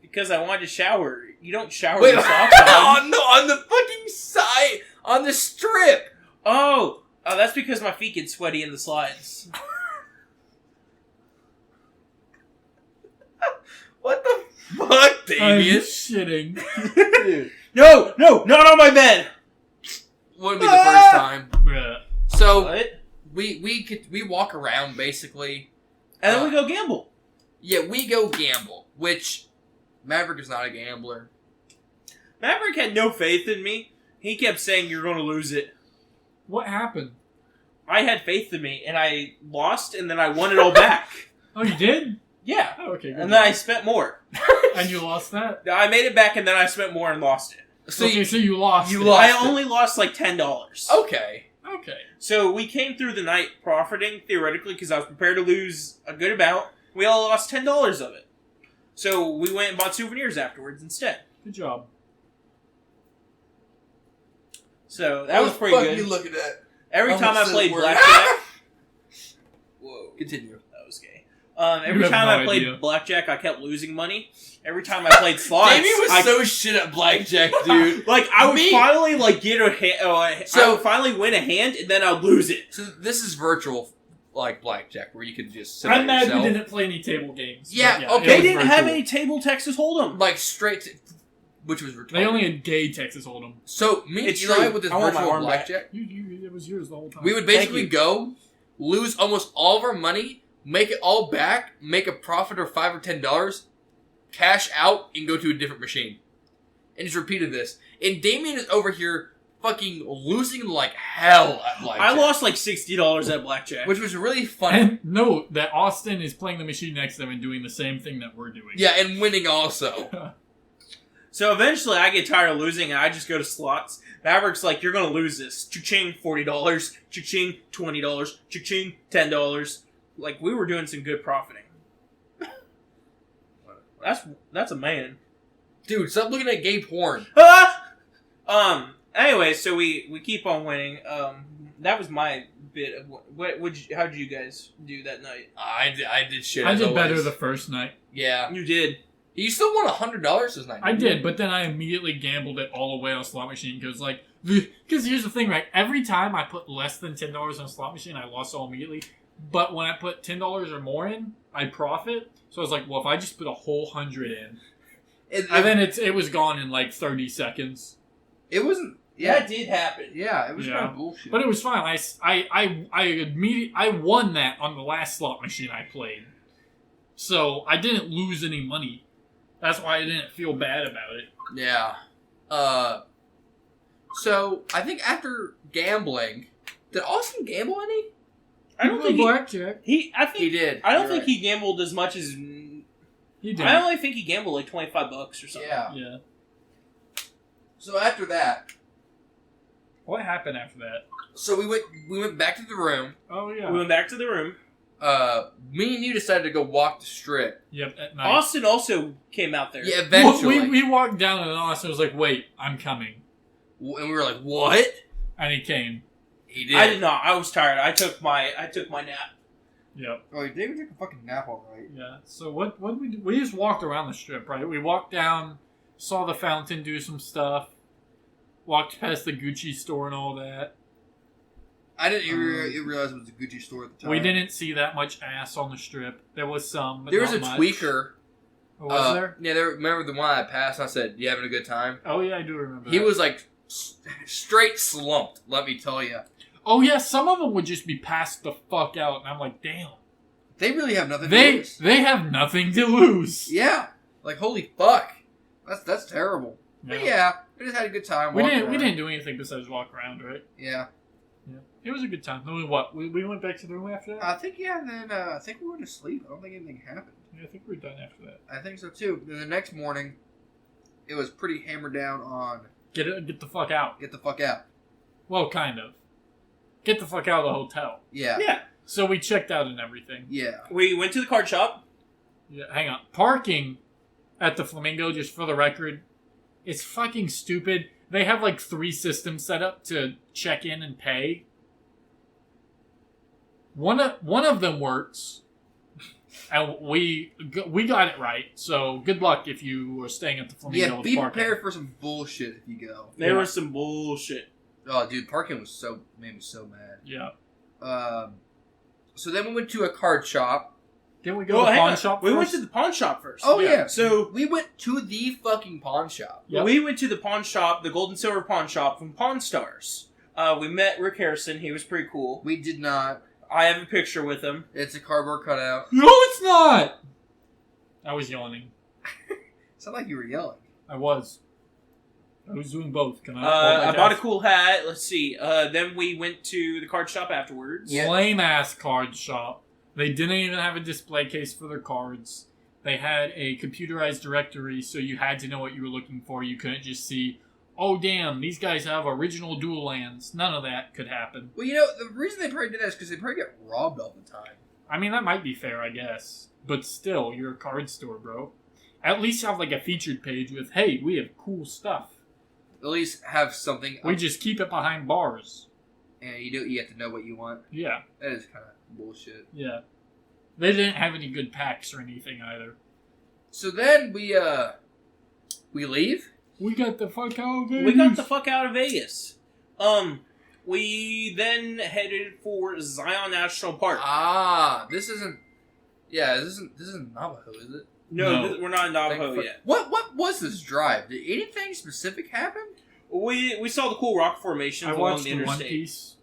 Because I wanted to shower. You don't shower Wait, with socks on. on the fucking side, on the strip. Oh, that's because my feet get sweaty in the slides. What the fuck, I'm Damien? shitting. Dude, No, not on my bed. wouldn't be the first time. Bruh. So What? we walk around basically. And then we go gamble. Yeah, we go gamble, which Maverick is not a gambler. Maverick had no faith in me. He kept saying you're going to lose it. What happened? I had faith in me, and I lost, and then I won it all back. Oh, you did? Yeah. Oh, okay, good. And then I spent more. And you lost that? I made it back, and then I spent more and lost it. So So you lost. you it. lost. I only lost like $10. Okay. Okay. So we came through the night profiting, theoretically, because I was prepared to lose a good amount. We all lost $10 of it. So we went and bought souvenirs afterwards instead. Good job. So that was What the pretty fuck good. You looking at? Every I'm time I gonna say played the word. blackjack... Whoa. Continue. That was gay. Every have time no I played idea. blackjack, I kept losing money. Every time I played slots, Damien was so shit at blackjack, dude. I would Me- finally get a hand. I So- would finally win a hand, and then I'd lose it. So this is virtual, like blackjack, where you can just sit I'm on mad yourself. we didn't play any table games. Yeah, But okay. it They was didn't have virtual. any table Texas Hold'em. Like straight, to, which was retarded. They only had gay Texas Hold'em. So me and It's Eli true. with this I want my virtual arm back. blackjack, It was yours the whole time. we would Thank basically you. go, lose almost all of our money, make it all back, make a profit of $5 or $10, cash out, and go to a different machine. And just repeated this. And Damien is over here fucking losing like hell at blackjack. I lost like $60 at blackjack. Which was really funny. And note that Austin is playing the machine next to him and doing the same thing that we're doing. Yeah, and winning also. So eventually, I get tired of losing, and I just go to slots. Maverick's like, "You're gonna lose this." Cha-ching, $40. Cha-ching, $20. Cha-ching, $10. Like we were doing some good profiting. That's a man. Dude, stop looking at gay porn. Anyway, so we keep on winning. That was my bit of how did you guys do that night? I did shit. I as did always. better the first night. Yeah. You did. You still won $100 this night. I did, but then I immediately gambled it all away on a slot machine because here's the thing, right? Every time I put less than $10 on a slot machine, I lost all immediately. But when I put $10 or more in, I profit. So I was like, well, if I just put a whole 100 in, and then it was gone in like 30 seconds. It wasn't. Yeah, that did happen. Yeah, it was kind of bullshit. But it was fine. I won that on the last slot machine I played, so I didn't lose any money. That's why I didn't feel bad about it. Yeah. So I think after gambling, did Austin gamble any? I don't think blackjack. he did. I don't think he gambled as much as He did. I only think he gambled like $25 or something. Yeah. So after that, What happened after that? so we went back to the room. Oh yeah. We went back to the room. Me and you decided to go walk the strip. Yep. At night. Austin also came out there. Yeah, eventually. We walked down and Austin was like, "Wait, I'm coming," And we were like, "What?" and he came. He did. I did not. I was tired. I took my nap. Yep. Oh, David took a fucking nap, all right. Yeah. So what did we do? We just walked around the strip, right? We walked down, saw the fountain do some stuff, walked past the Gucci store and all that. I didn't even realize it was a Gucci store at the time. We didn't see that much ass on the strip. There was some, but There was not a much. tweaker. Oh, was there? Yeah, remember the one I passed? I said, "You having a good time?" Oh yeah, I do remember. He that. was like straight slumped. Let me tell you. Oh yeah, some of them would just be passed the fuck out, and I'm like, damn. They really have nothing to lose. They have nothing to lose. Yeah. Like, holy fuck. That's terrible. But yeah, we just had a good time. We walking didn't around. do anything besides walk around, right? Yeah. Yeah. It was a good time. Then we went back to the room after that? I think, yeah, and then I think we went to sleep. I don't think anything happened. Yeah, I think we're done after that. I think so too. Then the next morning, it was pretty hammered down on Get the fuck out. get the fuck out. Well, kind of. Get the fuck out of the hotel. Yeah. Yeah. So we checked out and everything. Yeah. We went to the card shop. Yeah, hang on. Parking at the Flamingo, just for the record, it's fucking stupid. They have like 3 systems set up to check in and pay. One of them works, and we got it right. So good luck if you are staying at the Flamingo. Yeah, with be parking. prepared for some bullshit if you go. There Yeah. was some bullshit. Oh, dude, parking was made me so mad. Yeah. So then we went to a card shop. Didn't we go to the hang pawn on. shop We first? went to the pawn shop first. Oh, yeah. So We went to the fucking pawn shop. Yep. we went to the pawn shop, the Gold and Silver pawn shop from Pawn Stars. We met Rick Harrison. He was pretty cool. We did not. I have a picture with him. It's a cardboard cutout. No, it's not! I was yawning. It's not like you were yelling. I was doing both. Can I? I bought a cool hat. Let's see. Then we went to the card shop afterwards. Yeah. Lame ass card shop. They didn't even have a display case for their cards. They had a computerized directory, so you had to know what you were looking for. You couldn't just see, oh damn, these guys have original dual lands. None of that could happen. Well, you know, the reason they probably did that is because they probably get robbed all the time. I mean, that might be fair, I guess. But still, you're a card store, bro. At least have like a featured page with, hey, we have cool stuff. At least have something. We just keep it behind bars. And you have to know what you want. Yeah, That is kind of bullshit. yeah. They didn't have any good packs or anything either. So then we leave. We got the fuck out of Vegas. We got the fuck out of Vegas. We then headed for Zion National Park. Ah, this isn't. Yeah, this isn't Navajo, is it? No. We're not in Navajo yet. What was this drive? Did anything specific happen? We saw the cool rock formations I along watched the the One interstate. Piece.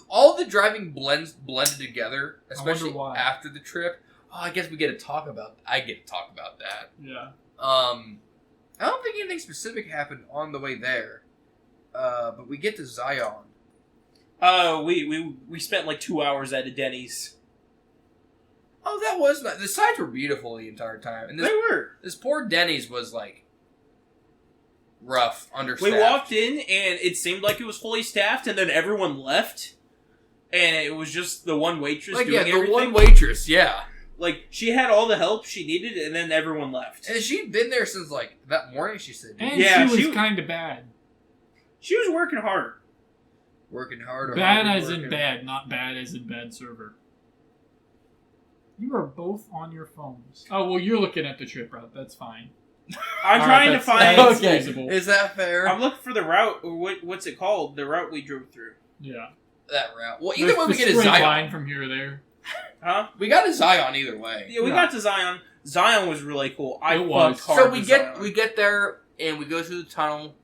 All the driving blended together, I wonder especially why. after the trip. Oh, I guess we get to talk about. I get to talk about that. Yeah. I don't think anything specific happened on the way there. But we get to Zion. We spent like 2 hours at a Denny's. Oh, that was nice. The sides were beautiful the entire time, and They were. this poor Denny's was like rough, understaffed. We walked in and it seemed like it was fully staffed, and then everyone left, and it was just the one waitress like doing the everything. one waitress, yeah. Like, she had all the help she needed, and then everyone left. And she'd been there since, like, that morning, she said. And Yeah, she she- was kind of bad. She was working hard. Working hard. Or Bad hard as in working. bad, not bad as in bad server. You are both on your phones. Oh, well, you're looking at the trip route. That's fine. I'm All trying right, to that's- find... that's feasible. Is that fair? I'm looking for the route, or what's it called? The route we drove through. Yeah. That route. Well, either way, we The get a straight Zion. line from here to there. Huh? We got a Zion either way. Yeah, we got to Zion. Zion was really cool. I It was. fucked hard So we with get Zion. we get there and we go through the tunnel.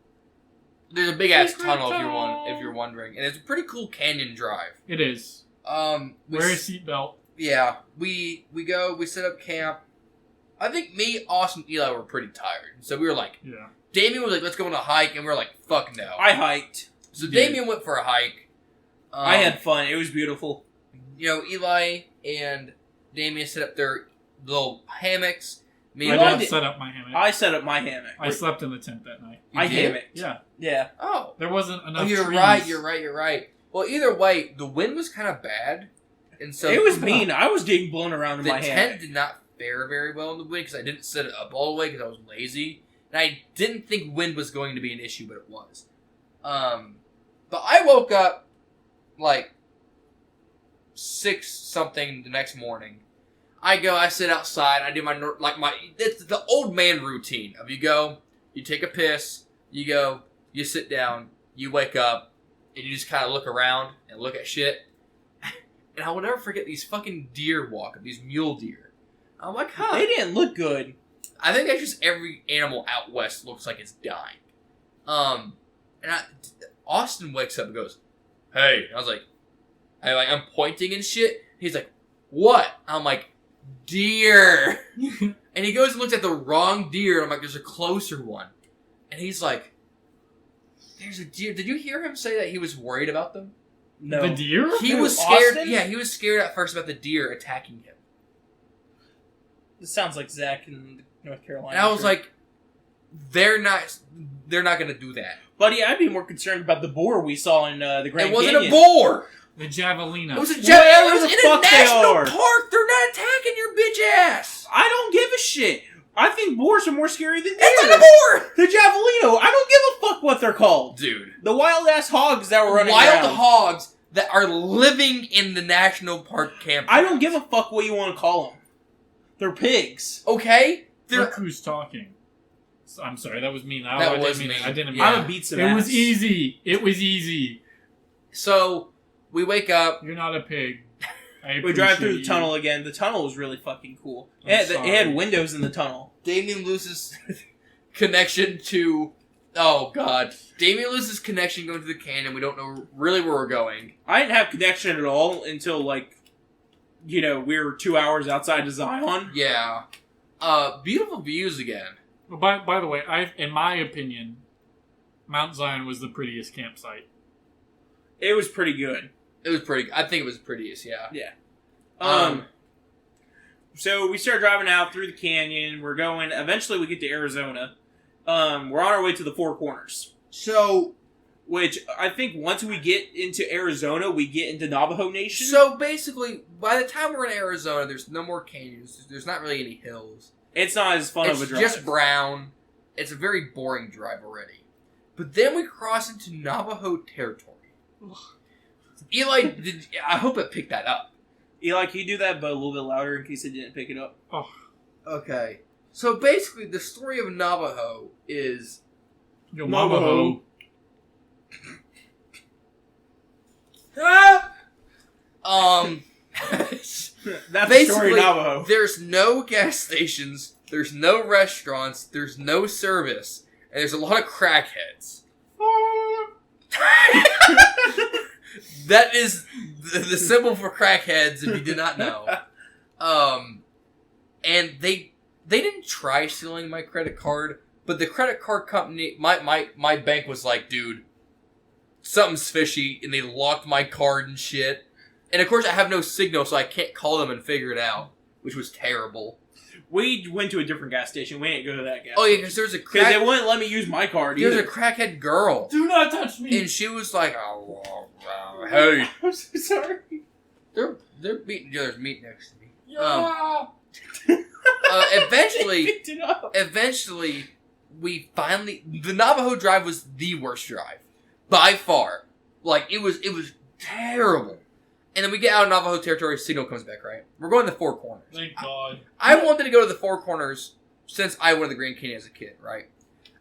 There's a big ass Secret tunnel tunnel. if you're wondering, and it's a pretty cool canyon drive. It is. We Wear a s- seatbelt. Yeah, we go, we set up camp. I think me, Austin, and Eli were pretty tired, so we were like, Yeah. Damien was like, "Let's go on a hike," and we were like, "Fuck no." I hiked. So You did. Damien went for a hike. I had fun. It was beautiful. you know, Eli and Damien set up their little hammocks. Me I and Eli didn't did- set up my hammock. I set up my hammock. I slept in the tent that night. You I did? hammocked. Yeah. Yeah. Oh, There wasn't enough you're trees. right. You're right. Well, either way, the wind was kind of bad, and so It was mean. I was getting blown around in The my tent hammock. did not fare very well in the wind because I didn't set it up all the way because I was lazy, and I didn't think wind was going to be an issue, but it was. But I woke up like 6 something the next morning. I sit outside. I do it's the old man routine of you go, you take a piss, you go, you sit down, you wake up, and you just kind of look around and look at shit. And I will never forget these fucking deer walking, these mule deer. I'm like, huh. They didn't look good. I think that's just every animal out west looks like it's dying. Austin wakes up and goes, "Hey." I was like, I'm pointing and shit. He's like, "What?" I'm like, "Deer." And he goes and looks at the wrong deer. I'm like, "There's a closer one." And he's like, "There's a deer." Did you hear him say that he was worried about them? No. The deer? He Who, was scared. Austin? Yeah, he was scared at first about the deer attacking him. This sounds like Zach in North Carolina. And I was like, they're not going to do that. buddy, I'd be more concerned about the boar we saw in the Grand It wasn't Canyon. a boar. The javelina. It was a Whatever it was the in a fuck they national are. park. They're not attacking your bitch ass. I don't give a shit. I think boars are more scary than deer. It's not a boar, The javelino. I don't give a fuck what they're called. dude. The wild ass hogs that were running Wild around. hogs that are living in the national park camp. I don't give a fuck what you want to call them. They're pigs. Okay, Look they're who's talking. I'm sorry, that was mean. That was I mean. didn't mean Yeah. I'm gonna beat some It ass. was easy. It was easy. so we wake up. You're not a pig. I We drive through appreciate the you. tunnel again. The tunnel was really fucking cool. I'm It sorry. had windows in the tunnel. Damien loses connection to. Oh god, Damien loses connection going to the canyon. We don't know really where we're going. I didn't have connection at all until we were 2 hours outside of Zion. Yeah, beautiful views again. Well, by the way, in my opinion, Mount Zion was the prettiest campsite. It was pretty good. It was pretty. I think it was the prettiest. Yeah. So we start driving out through the canyon. We're going. Eventually, we get to Arizona. We're on our way to the Four Corners, So which I think once we get into Arizona, we get into Navajo Nation. So basically, by the time we're in Arizona, there's no more canyons. There's not really any hills. it's not as fun It's of a drive. just brown. It's a very boring drive already. But then we cross into Navajo territory. Eli, I hope it picked that up. Eli, can you do that, but a little bit louder in case it didn't pick it up? Okay. So basically, the story of Navajo is... Yo, Navajo. That's the story of Navajo. There's no gas stations, there's no restaurants, there's no service, and there's a lot of crackheads. That is the symbol for crackheads, if you did not know. And they didn't try stealing my credit card, but the credit card company, my bank was like, dude, something's fishy, and they locked my card and shit. And of course I have no signal, so I can't call them and figure it out, which was terrible. We went to a different gas station. We didn't go to that gas Oh yeah, station. because there's a Because they crack... wouldn't let me use my card There's either. a crackhead girl. Do not touch me. And she was like, oh, hey. I'm so sorry. They're meeting, there's meat next to me. Yeah. Eventually, we finally... The Navajo drive was the worst drive. By far. Like, it was terrible. And then we get out of Navajo territory, signal comes back, right? We're going to the Four Corners. Thank God. I wanted to go to the Four Corners since I went to the Grand Canyon as a kid, right?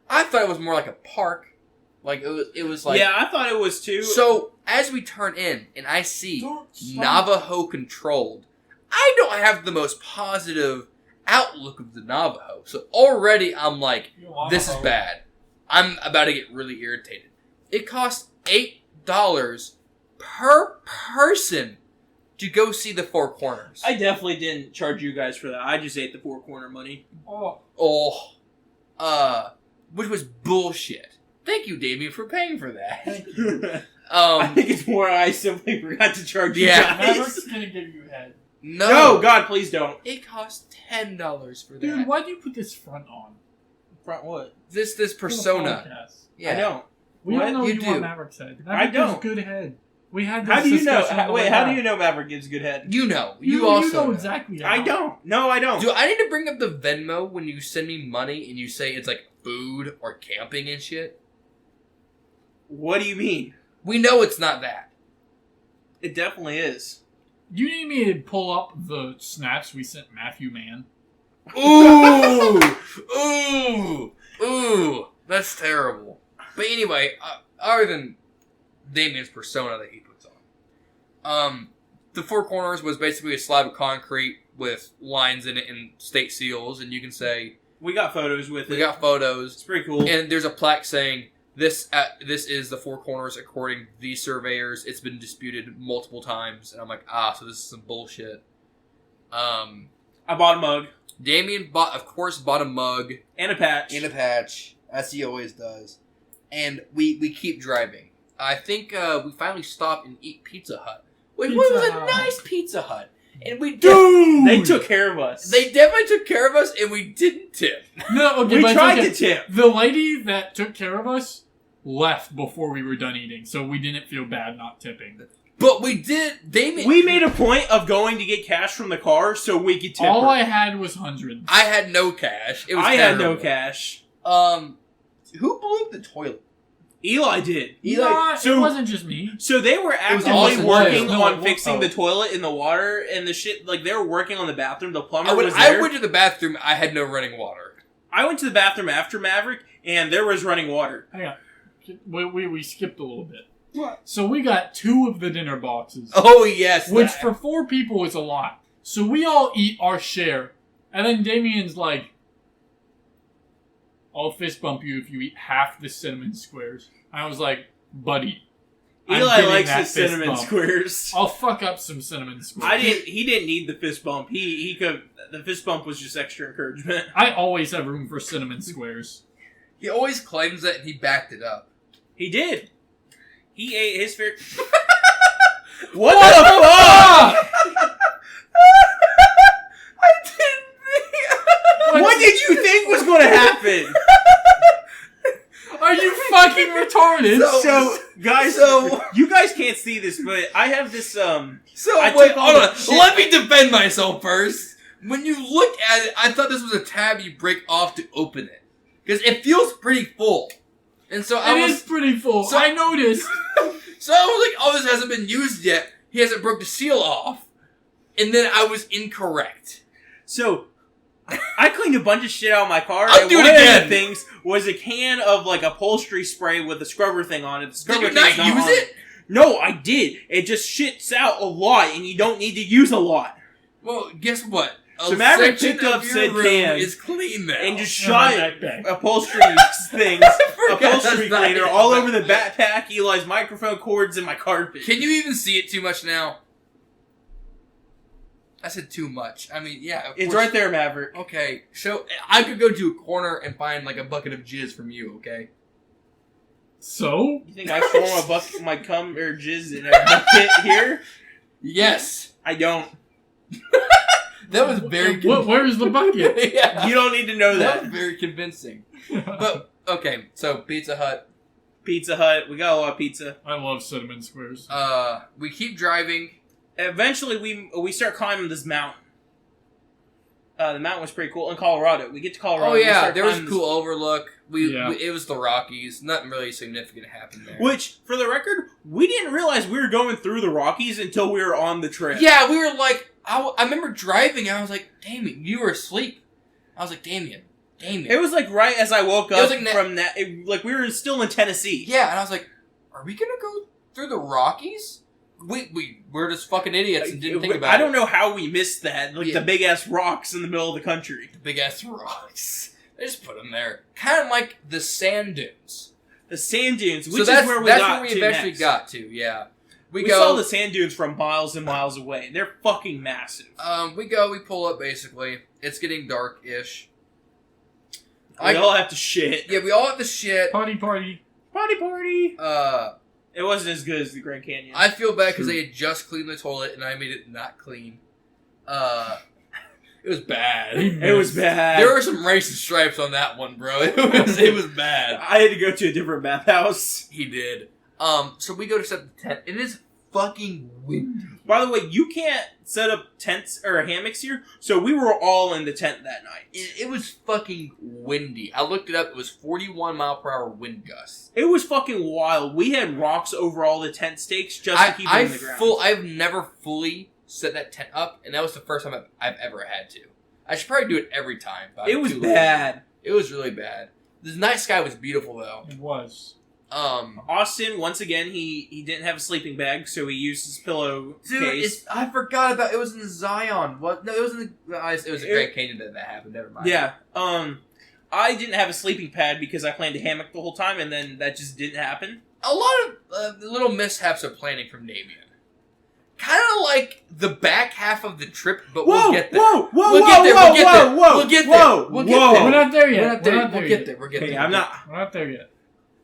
I thought it was more like a park. Like, it was like... Yeah, I thought it was too. So, as we turn in, and I see Navajo controlled, I don't have the most positive outlook of the Navajo. So already I'm like, this is bad. I'm about to get really irritated. It costs $8 per person to go see the Four Corners. I definitely didn't charge you guys for that. I just ate the Four Corner money. Which was bullshit. Thank you, Damien, for paying for that. I think it's more I simply forgot to charge you guys. Maverick's gonna give you a head. No, God, please don't. It costs $10 for that. Dude, why'd you put this front on? Front what? This persona. I don't. We What? don't know You you do. want Maverick's head. I Maverick don't. gives good head. We had this How do you know? discussion on the way How do out. you know Maverick gives good head? You know. You You also know exactly how. I don't. No, I don't. Do I need to bring up the Venmo when you send me money and you say it's like food or camping and shit? What do you mean? We know it's not that. It definitely is. You need me to pull up the snaps we sent Matthew Mann? Ooh! Ooh! That's terrible. But anyway, other than Damien's persona that he puts on, the Four Corners was basically a slab of concrete with lines in it and state seals, and you can say... We got photos with it. We got photos. It's pretty cool. And there's a plaque saying... This is the Four Corners according to these surveyors. It's been disputed multiple times. And I'm like, so this is some bullshit. I bought a mug. Damien, of course, bought a mug. And a patch. As he always does. And we keep driving. I think we finally stop and eat Pizza Hut. Which was a nice Pizza Hut. And we They took care of us. They definitely took care of us, and we didn't tip. No, okay, we but tried okay. to tip. The lady that took care of us left before we were done eating, so we didn't feel bad not tipping. But we did. We made a point of going to get cash from the car so we could tip All her. I had was hundreds. I had no cash. It was I terrible. had no cash. Who blew up the toilet? Eli did. Nah, so- it wasn't just me. So they were actively Austin working too. on fixing the toilet in the water and the shit. Like, they were working on the bathroom. The plumber I was there. went to the bathroom. I had no running water. I went to the bathroom after Maverick, and there was running water. Hang on. We skipped a little bit. What? So we got 2 of the dinner boxes. Oh, yes. Which for 4 people is a lot. So we all eat our share. And then Damien's like, I'll fist bump you if you eat half the cinnamon squares. I was like, buddy. I'm Eli getting likes that his fist cinnamon bump. squares. I'll fuck up some cinnamon squares. He didn't need the fist bump. He could. The fist bump was just extra encouragement. I always have room for cinnamon squares. He always claims that, and he backed it up. He did. He ate his fair. What the fuck? I didn't think. What did you think was going to happen? Are you fucking retarded? So, guys, you guys can't see this, but I have this, I wait, took all hold the on. shit- Let me defend myself first. When you look at it, I thought this was a tab you break off to open it. Because it feels pretty full. And so It is pretty full. So- I noticed. So I was like, this hasn't been used yet. He hasn't broke the seal off. And then I was incorrect. So, I cleaned a bunch of shit out of my car. I'll and do it one again. of the things was a can of, like, upholstery spray with a scrubber thing on it. The Did scrubber you thing's not use on it? No, I did. It just shits out a lot, and you don't need to use a lot. Well, guess what? So Maverick section picked up of your said room can is clean now. and just In my shot backpack. upholstery things, forgot upholstery that's not cleaner it. all over the backpack, Eli's microphone cords, and my carpet. Can you even see it too much now? I said too much. I mean, yeah. Of It's course. right there, Maverick. Okay, so I could go to a corner and find like a bucket of jizz from you, okay? So? You think I store my bucket, my cum or jizz in a bucket here? Yes. I don't. That was very convincing. Where's the bucket? Yeah. You don't need to know That that. was very convincing. But, okay, so Pizza Hut. Pizza Hut. We got a lot of pizza. I love cinnamon squares. We keep driving. Eventually, we start climbing this mountain. The mountain was pretty cool. In Colorado. We get to Colorado. Oh, yeah. we There was a climbing cool overlook. Yeah. It was the Rockies. Nothing really significant happened there. Which, for the record, we didn't realize we were going through the Rockies until we were on the trip. Yeah, we were like... I remember driving, and I was like, Damien, you were asleep. I was like, Damien. It was like right as I woke up like from that. Like we were still in Tennessee. Yeah, and I was like, are we going to go through the Rockies? We're just fucking idiots and didn't think about it. I don't know how we missed that. Like the big-ass rocks in the middle of the country. The big-ass rocks. They just put them there. Kind of like the sand dunes. The sand dunes, which so is where we eventually got to, yeah. We saw the sand dunes from miles and miles away. They're fucking massive. We pull up, basically. It's getting dark-ish. We all have to shit. Yeah, we all have to shit. Party. Party. It wasn't as good as the Grand Canyon. I feel bad because they had just cleaned the toilet and I made it not clean. It was bad. It was bad. There were some racist stripes on that one, bro. It was bad. I had to go to a different bathhouse. He did. So we go to set the tent. It is fucking windy. By the way, you can't set up tents or hammocks here, so we were all in the tent that night. It was fucking windy. I looked it up. It was 41 mile per hour wind gusts. It was fucking wild. We had rocks over all the tent stakes just to keep them in the ground. I've never fully set that tent up, and that was the first time I've ever had to. I should probably do it every time. But it was bad. It was really bad. The night sky was beautiful, though. It was. Austin, once again, he didn't have a sleeping bag, so he used his pillow case. I forgot about it. Was in Zion. What? No, it was in the. It was a Grand Canyon that happened. Never mind. Yeah. I didn't have a sleeping pad because I planned a hammock the whole time, and then that just didn't happen. A lot of little mishaps of planning from Damien. Kind of like the back half of the trip, but we'll get there. We'll get there. We're not there yet. We'll get there. We're not there yet.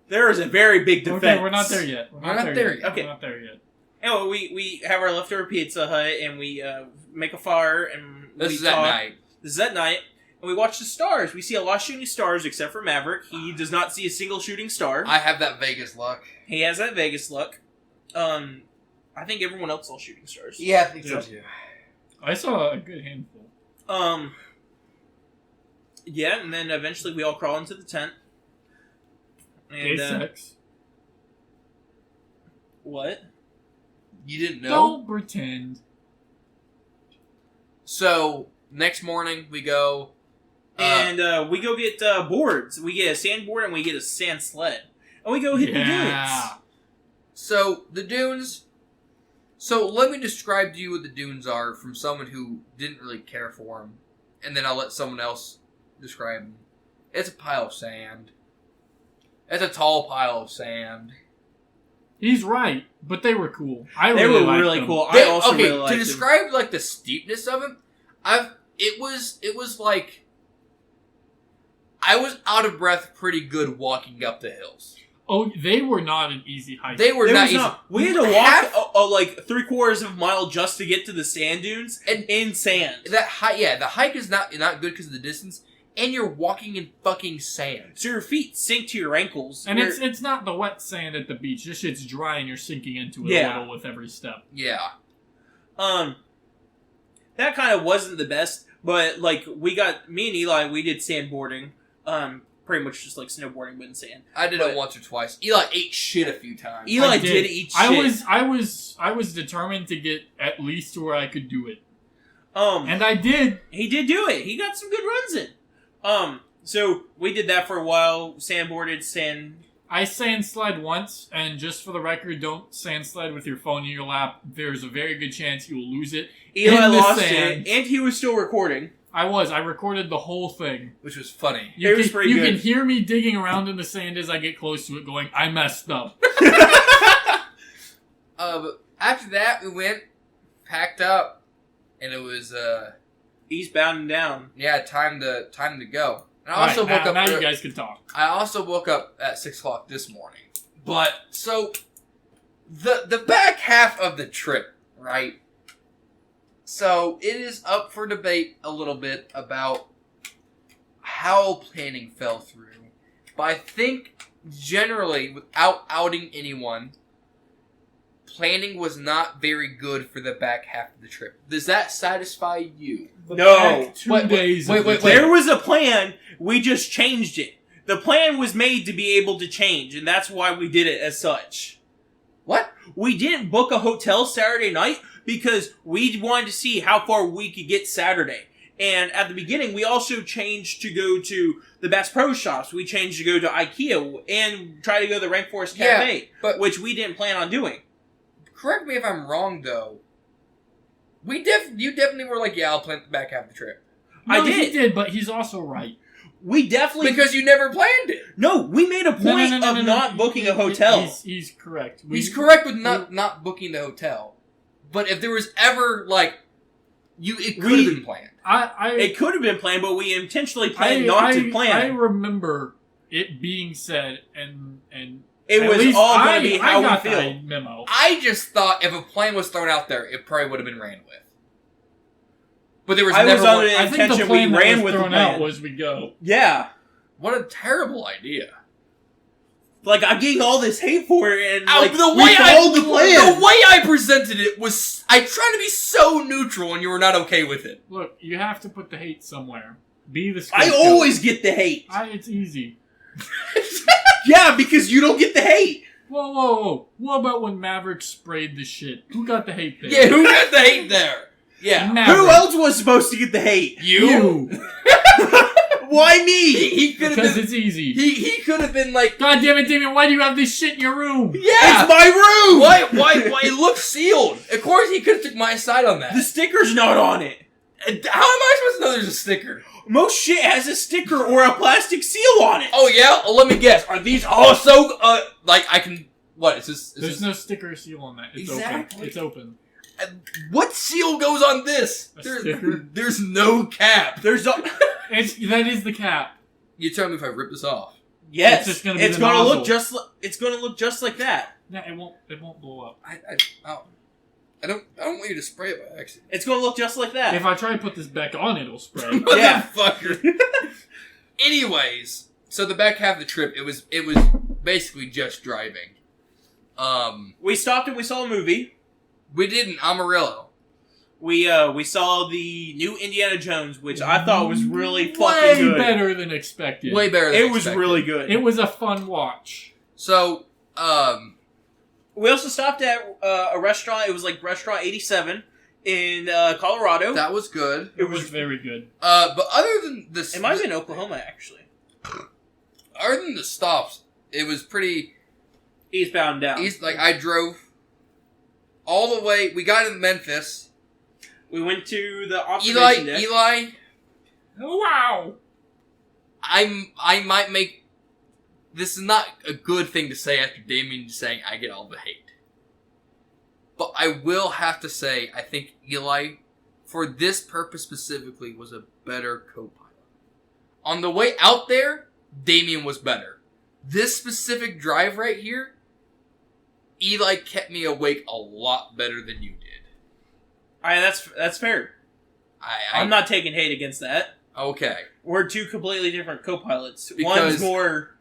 There is a very big defense. Okay, we're not there yet. We're not there yet. Okay. We're not there yet. Anyway, we have our leftover Pizza Hut, and we make a fire, and This is at night. This is at night, and we watch the stars. We see a lot of shooting stars, except for Maverick. He does not see a single shooting star. I have that Vegas luck. He has that Vegas luck. I think everyone else saw shooting stars. Yeah, I think so too. I saw a good handful. Yeah, and then eventually we all crawl into the tent. And, sex. What? You didn't know? Don't pretend. So, next morning we go... and we go get boards. We get a sand board and we get a sand sled. And we go hit the dunes. So, the dunes... So, let me describe to you what the dunes are from someone who didn't really care for them. And then I'll let someone else describe them. It's a pile of sand. It's a tall pile of sand. He's right, but they were cool. They were really cool. I also really liked them. To describe like the steepness of them, it was like I was out of breath pretty good walking up the hills. Oh, they were not an easy hike. They were not easy. We had to walk like 3/4 of a mile just to get to the sand dunes and in sand. The hike is not good because of the distance. And you're walking in fucking sand. So your feet sink to your ankles. And it's not the wet sand at the beach. This shit's dry and you're sinking into it a little with every step. Yeah. That kind of wasn't the best, but like me and Eli, we did sandboarding. Pretty much just like snowboarding but in sand. I did it once or twice. Eli ate shit a few times. Eli did eat shit. I was determined to get at least to where I could do it. And I did. He did do it. He got some good runs in. So we did that for a while, sandboarded, I sand slide once, and just for the record, don't sand slide with your phone in your lap. There's a very good chance you will lose it. Eli lost it, and he was still recording. I recorded the whole thing. Which was funny. It was pretty good. You can hear me digging around in the sand as I get close to it going, I messed up. After that, we went, packed up, and it was, eastbound and down. Yeah, time to go. And I also woke up. Now you guys can talk. I also woke up at 6 o'clock this morning. But so the back half of the trip, right? So it is up for debate a little bit about how planning fell through. But I think generally, without outing anyone, planning was not very good for the back half of the trip. Does that satisfy you? No. 2 days. Wait. There was a plan. We just changed it. The plan was made to be able to change, and that's why we did it as such. What? We didn't book a hotel Saturday night because we wanted to see how far we could get Saturday. And at the beginning, we also changed to go to the Bass Pro Shops. We changed to go to IKEA and try to go to the Rainforest Cafe, which we didn't plan on doing. Correct me if I'm wrong, though. You definitely were like, yeah, I'll plan the back half of the trip. No, he did, but he's also right. We definitely... Because you never planned it. No, we made a point of not booking a hotel. He's correct. He's correct with not booking the hotel. But if there was ever, like... It could have been planned. It could have been planned, but we intentionally planned not to plan. I remember it being said, and it was all going to be how we feel. That memo. I just thought if a plan was thrown out there, it probably would have been ran with. But there was never one. I think the plan that was thrown out was we go. Yeah. What a terrible idea. Like, I'm getting all this hate for it, and the way I presented it was, I tried to be so neutral, and you were not okay with it. Look, you have to put the hate somewhere. Be the scapegoat. I always get the hate. It's easy. Yeah, because you don't get the hate. Whoa. What about when Maverick sprayed the shit? Who got the hate there? Yeah, who got the hate there? Yeah. Maverick. Who else was supposed to get the hate? You. Why me? He could have because been, it's easy. He could have been like, God damn it, Damien! Am you have this shit in your room? Yeah, it's my room. Why? It looks sealed. Of course, he could have took my side on that. The sticker's not on it. How am I supposed to know there's a sticker? Most shit has a sticker or a plastic seal on it. Oh yeah? Let me guess. Are these also like I can? What is this? There's no sticker or seal on that. It's exactly. open. It's open. What seal goes on this? Sticker? There's no cap. That is the cap. You tell me if I rip this off. Yes, it's gonna be it's gonna look just. It's gonna look just like that. No, it won't. It won't blow up. I don't want you to spray it by accident. It's gonna look just like that. If I try to put this back on, it'll spray. Yeah, fucker. Anyways, so the back half of the trip, it was basically just driving. We stopped and we saw a movie. We did in Amarillo. We saw the new Indiana Jones, which I thought was really fucking Way good. better than expected. Way better than it expected. was really good. It was a fun watch. So, we also stopped at a restaurant. It was like Restaurant 87 in Colorado. that was good. It was very good. But other than this... It might have been Oklahoma, actually. Other than the stops, it was pretty... Eastbound and down. I drove all the way... We got in Memphis. We went to the observation deck. Eli... Oh, wow! I might make... This is not a good thing to say after Damien saying I get all the hate. But I will have to say, I think Eli, for this purpose specifically, was a better co-pilot. On the way out there, Damien was better. This specific drive right here, Eli kept me awake a lot better than you did. That's fair. I'm not taking hate against that. Okay. We're two completely different co-pilots. Because one's more,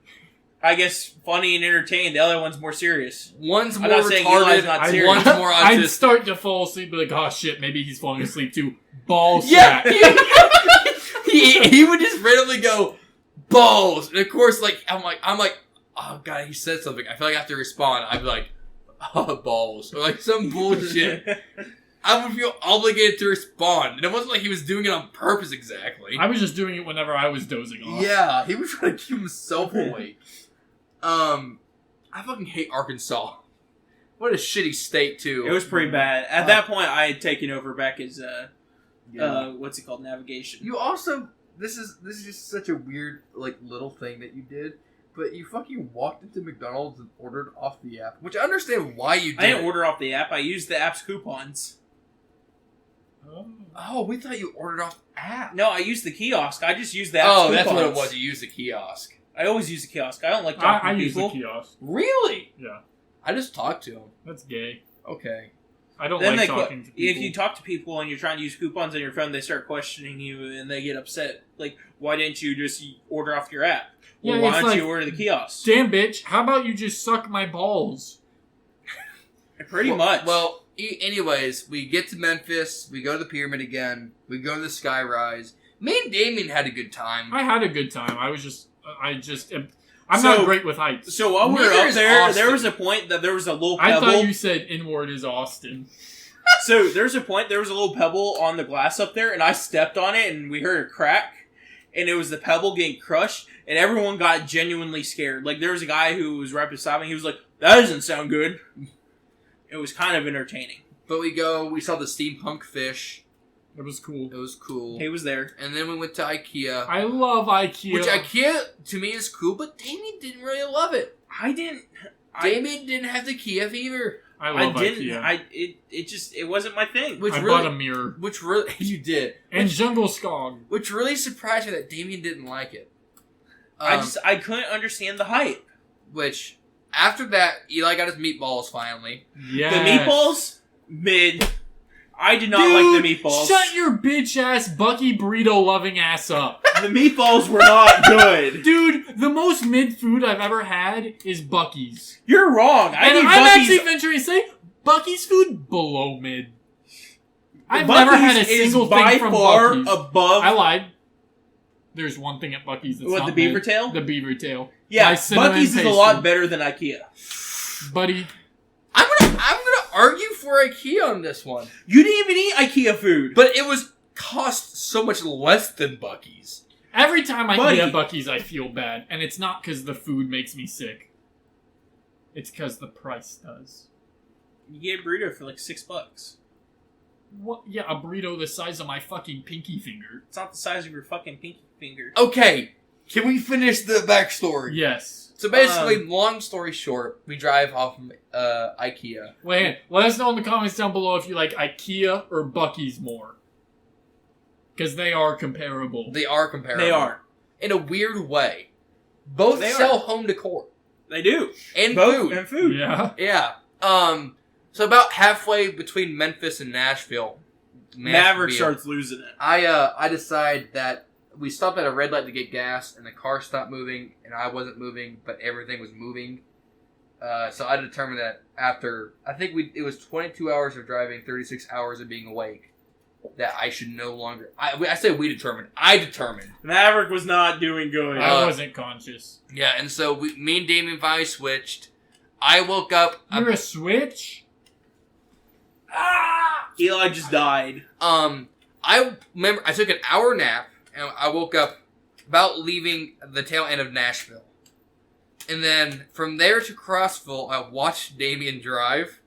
I guess, funny and entertaining. The other one's more serious. One's more not saying Eli's retarded, not serious. one's more autistic. I'd start to fall asleep, be like, oh shit, maybe he's falling asleep too. Balls. Yeah! he would just randomly go, balls! And of course, I'm like, oh god, he said something. I feel like I have to respond. I'd be like, oh, balls. Or like some bullshit. I would feel obligated to respond. And it wasn't like he was doing it on purpose exactly. I was just doing it whenever I was dozing off. Yeah, he was trying to keep himself awake. I fucking hate Arkansas. What a shitty state, too. It was pretty bad. At that point, I had taken over back as, what's it called, navigation. You also, this is just such a weird, little thing that you did. But you fucking walked into McDonald's and ordered off the app. Which I understand why you did. I didn't order off the app. I used the app's coupons. Oh, we thought you ordered off the app. No, I used the kiosk. I just used the app's coupons. Oh, that's what it was. You used the kiosk. I always use the kiosk. I don't like talking to people. I use the kiosk. Really? Yeah. I just talked to him. That's gay. Okay. I don't like talking to people. If you talk to people and you're trying to use coupons on your phone, they start questioning you and they get upset. Like, why didn't you just order off your app? Well, Yeah, why don't you order the kiosk? Damn, bitch, how about you just suck my balls? Pretty much. Well, anyways, we get to Memphis. We go to the pyramid again. We go to the sky rise. Me and Damien had a good time. I had a good time. I'm not great with heights. So while we were Neither up is there, Austin. there was a point that there was a little I pebble. thought you said inward is Austin. So there's a point, there was a little pebble on the glass up there, and I stepped on it, and we heard a crack, and it was the pebble getting crushed, and everyone got genuinely scared. Like, there was a guy who was right beside me, he was like, that doesn't sound good. It was kind of entertaining. But we saw the steampunk fish. It was cool. It was cool. He was there. And then we went to IKEA. I love IKEA. Which IKEA, to me, is cool, but Damien didn't really love it. Damien didn't have the Kia fever. I love didn't. IKEA. It wasn't my thing. Which I really, bought a mirror. Which really, you did. And Jungle Skog. Which really surprised me that Damien didn't like it. I couldn't understand the hype. Which, after that, Eli got his meatballs finally. Yeah. The meatballs, mid. I did not like the meatballs. Shut your bitch ass Bucky burrito loving ass up. The meatballs were not good. Dude, the most mid food I've ever had is Bucky's. You're wrong. I'm actually venturing to say Bucky's food below mid. I've never had a single thing from Bucky's. Above. I lied. There's one thing at Bucky's that's What, not the beaver mid. tail? The beaver tail. Yeah, My cinnamon Bucky's is a pastry. lot better than IKEA. Buddy. I'm gonna argue for IKEA on this one. You didn't even eat IKEA food. But it cost so much less than Bucky's. Every time I Buddy. eat at Bucky's, I feel bad. And it's not because the food makes me sick. It's because the price does. You get a burrito for like $6. What? Yeah, a burrito the size of my fucking pinky finger. It's not the size of your fucking pinky finger. Okay, can we finish the backstory? Yes. So basically, long story short, we drive off from IKEA. Wait, let us know in the comments down below if you like IKEA or Bucky's more. Because they are comparable. They are comparable. They are. In a weird way. Both They sell are. home decor. They do. And Both food. and food. Yeah. Yeah. So about halfway between Memphis and Nashville. Maverick starts losing it. I decide that we stopped at a red light to get gas, and the car stopped moving, and I wasn't moving, but everything was moving. So I determined that after, I think it was 22 hours of driving, 36 hours of being awake, that I should no longer, I say we determined, I determined. Maverick was not doing good. I wasn't conscious. Yeah, and so me and Damien finally switched. I woke up. You're a switch? Eli just died. I remember I took an hour nap, and I woke up about leaving the tail end of Nashville. And then from there to Crossville, I watched Damien drive,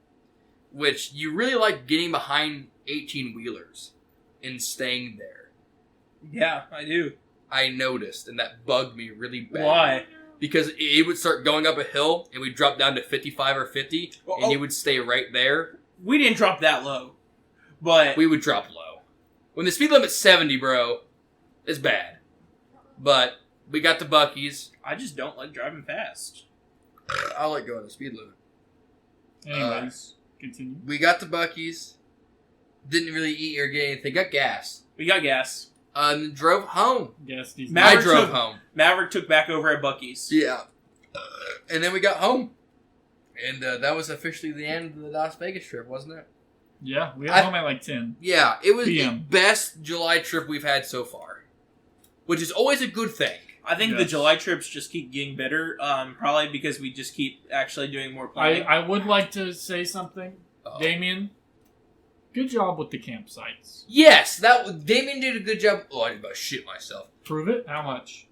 which you really like getting behind 18-wheelers and staying there. Yeah, I do. I noticed, and that bugged me really bad. Why? Because it would start going up a hill, and we'd drop down to 55 or 50, and you would stay right there. We didn't drop that low. But We would drop low. When the speed limit's 70, bro, it's bad. But we got the Bucky's. I just don't like driving fast. I like going the speed limit. Anyways, continue. We got the Bucky's. Didn't really eat or get anything. Got gas. We got gas. And drove home. Yes, these Maverick I drove took- home. Maverick took back over at Bucky's. Yeah. And then we got home. And that was officially the end of the Las Vegas trip, wasn't it? Yeah, we got home at like 10. Yeah, it was PM. the best July trip we've had so far. Which is always a good thing. I think the Yes. July trips just keep getting better, probably because we just keep actually doing more planning. I would like to say something. Uh-oh. Damien, good job with the campsites. Yes, Damien did a good job. Oh, I did about shit myself. Prove it? How much?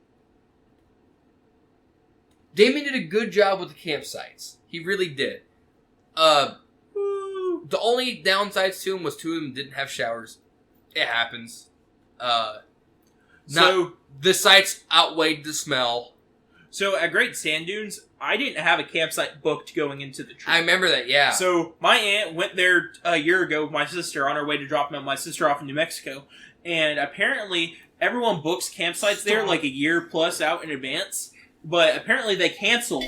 Damien did a good job with the campsites. He really did. The only downsides to him was two of them didn't have showers. It happens. The sights outweighed the smell. So at Great Sand Dunes, I didn't have a campsite booked going into the trip. I remember that, yeah. So my aunt went there a year ago with my sister on her way to drop my sister off in New Mexico. And apparently everyone books campsites there like a year plus out in advance. But apparently they cancel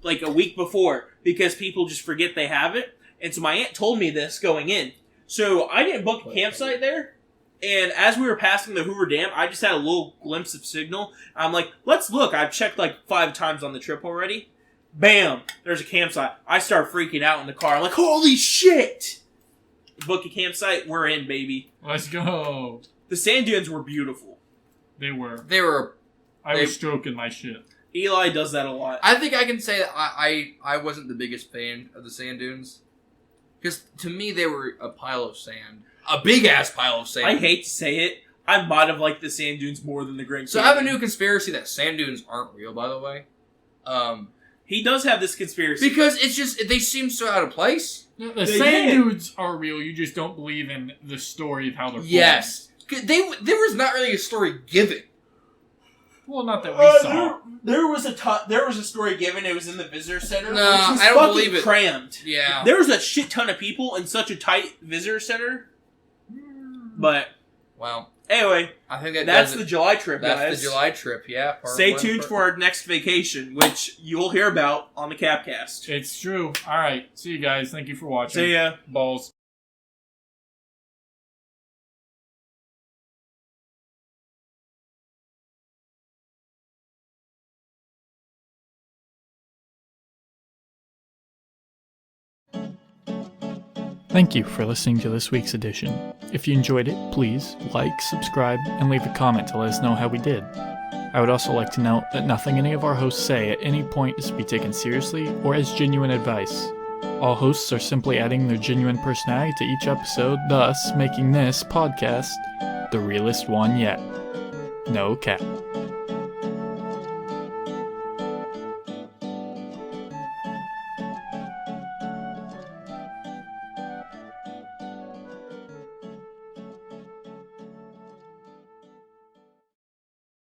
like a week before because people just forget they have it. And so my aunt told me this going in. So I didn't book a campsite there. And as we were passing the Hoover Dam, I just had a little glimpse of signal. I'm like, let's look. I've checked like 5 times on the trip already. Bam! There's a campsite. I start freaking out in the car. I'm like, holy shit! Book a campsite. We're in, baby. Let's go. The sand dunes were beautiful. They were. They was stroking my shit. Eli does that a lot. I think I can say that I wasn't the biggest fan of the sand dunes. Because to me, they were a pile of sand. A big-ass pile of sand. I hate to say it. I might have liked the sand dunes more than the Grand So Canyon. I have a new conspiracy that sand dunes aren't real, by the way. He does have this conspiracy. Because it's just, they seem so out of place. The sand dudes are real. You just don't believe in the story of how they're formed. Yes. There was not really a story given. Well, not that we saw. There was a story given. It was in the visitor center. No, which was I don't fucking believe it. Crammed. Yeah. There was a shit ton of people in such a tight visitor center. But Well, anyway, I think that's the July trip, That's guys. the July trip, yeah. Stay tuned for our next vacation, which you will hear about on the C.A.P.Cast. It's true. All right. See you guys. Thank you for watching. See ya. Balls. Thank you for listening to this week's edition. If you enjoyed it, please like, subscribe, and leave a comment to let us know how we did. I would also like to note that nothing any of our hosts say at any point is to be taken seriously or as genuine advice. All hosts are simply adding their genuine personality to each episode, thus making this podcast the realest one yet. No cap.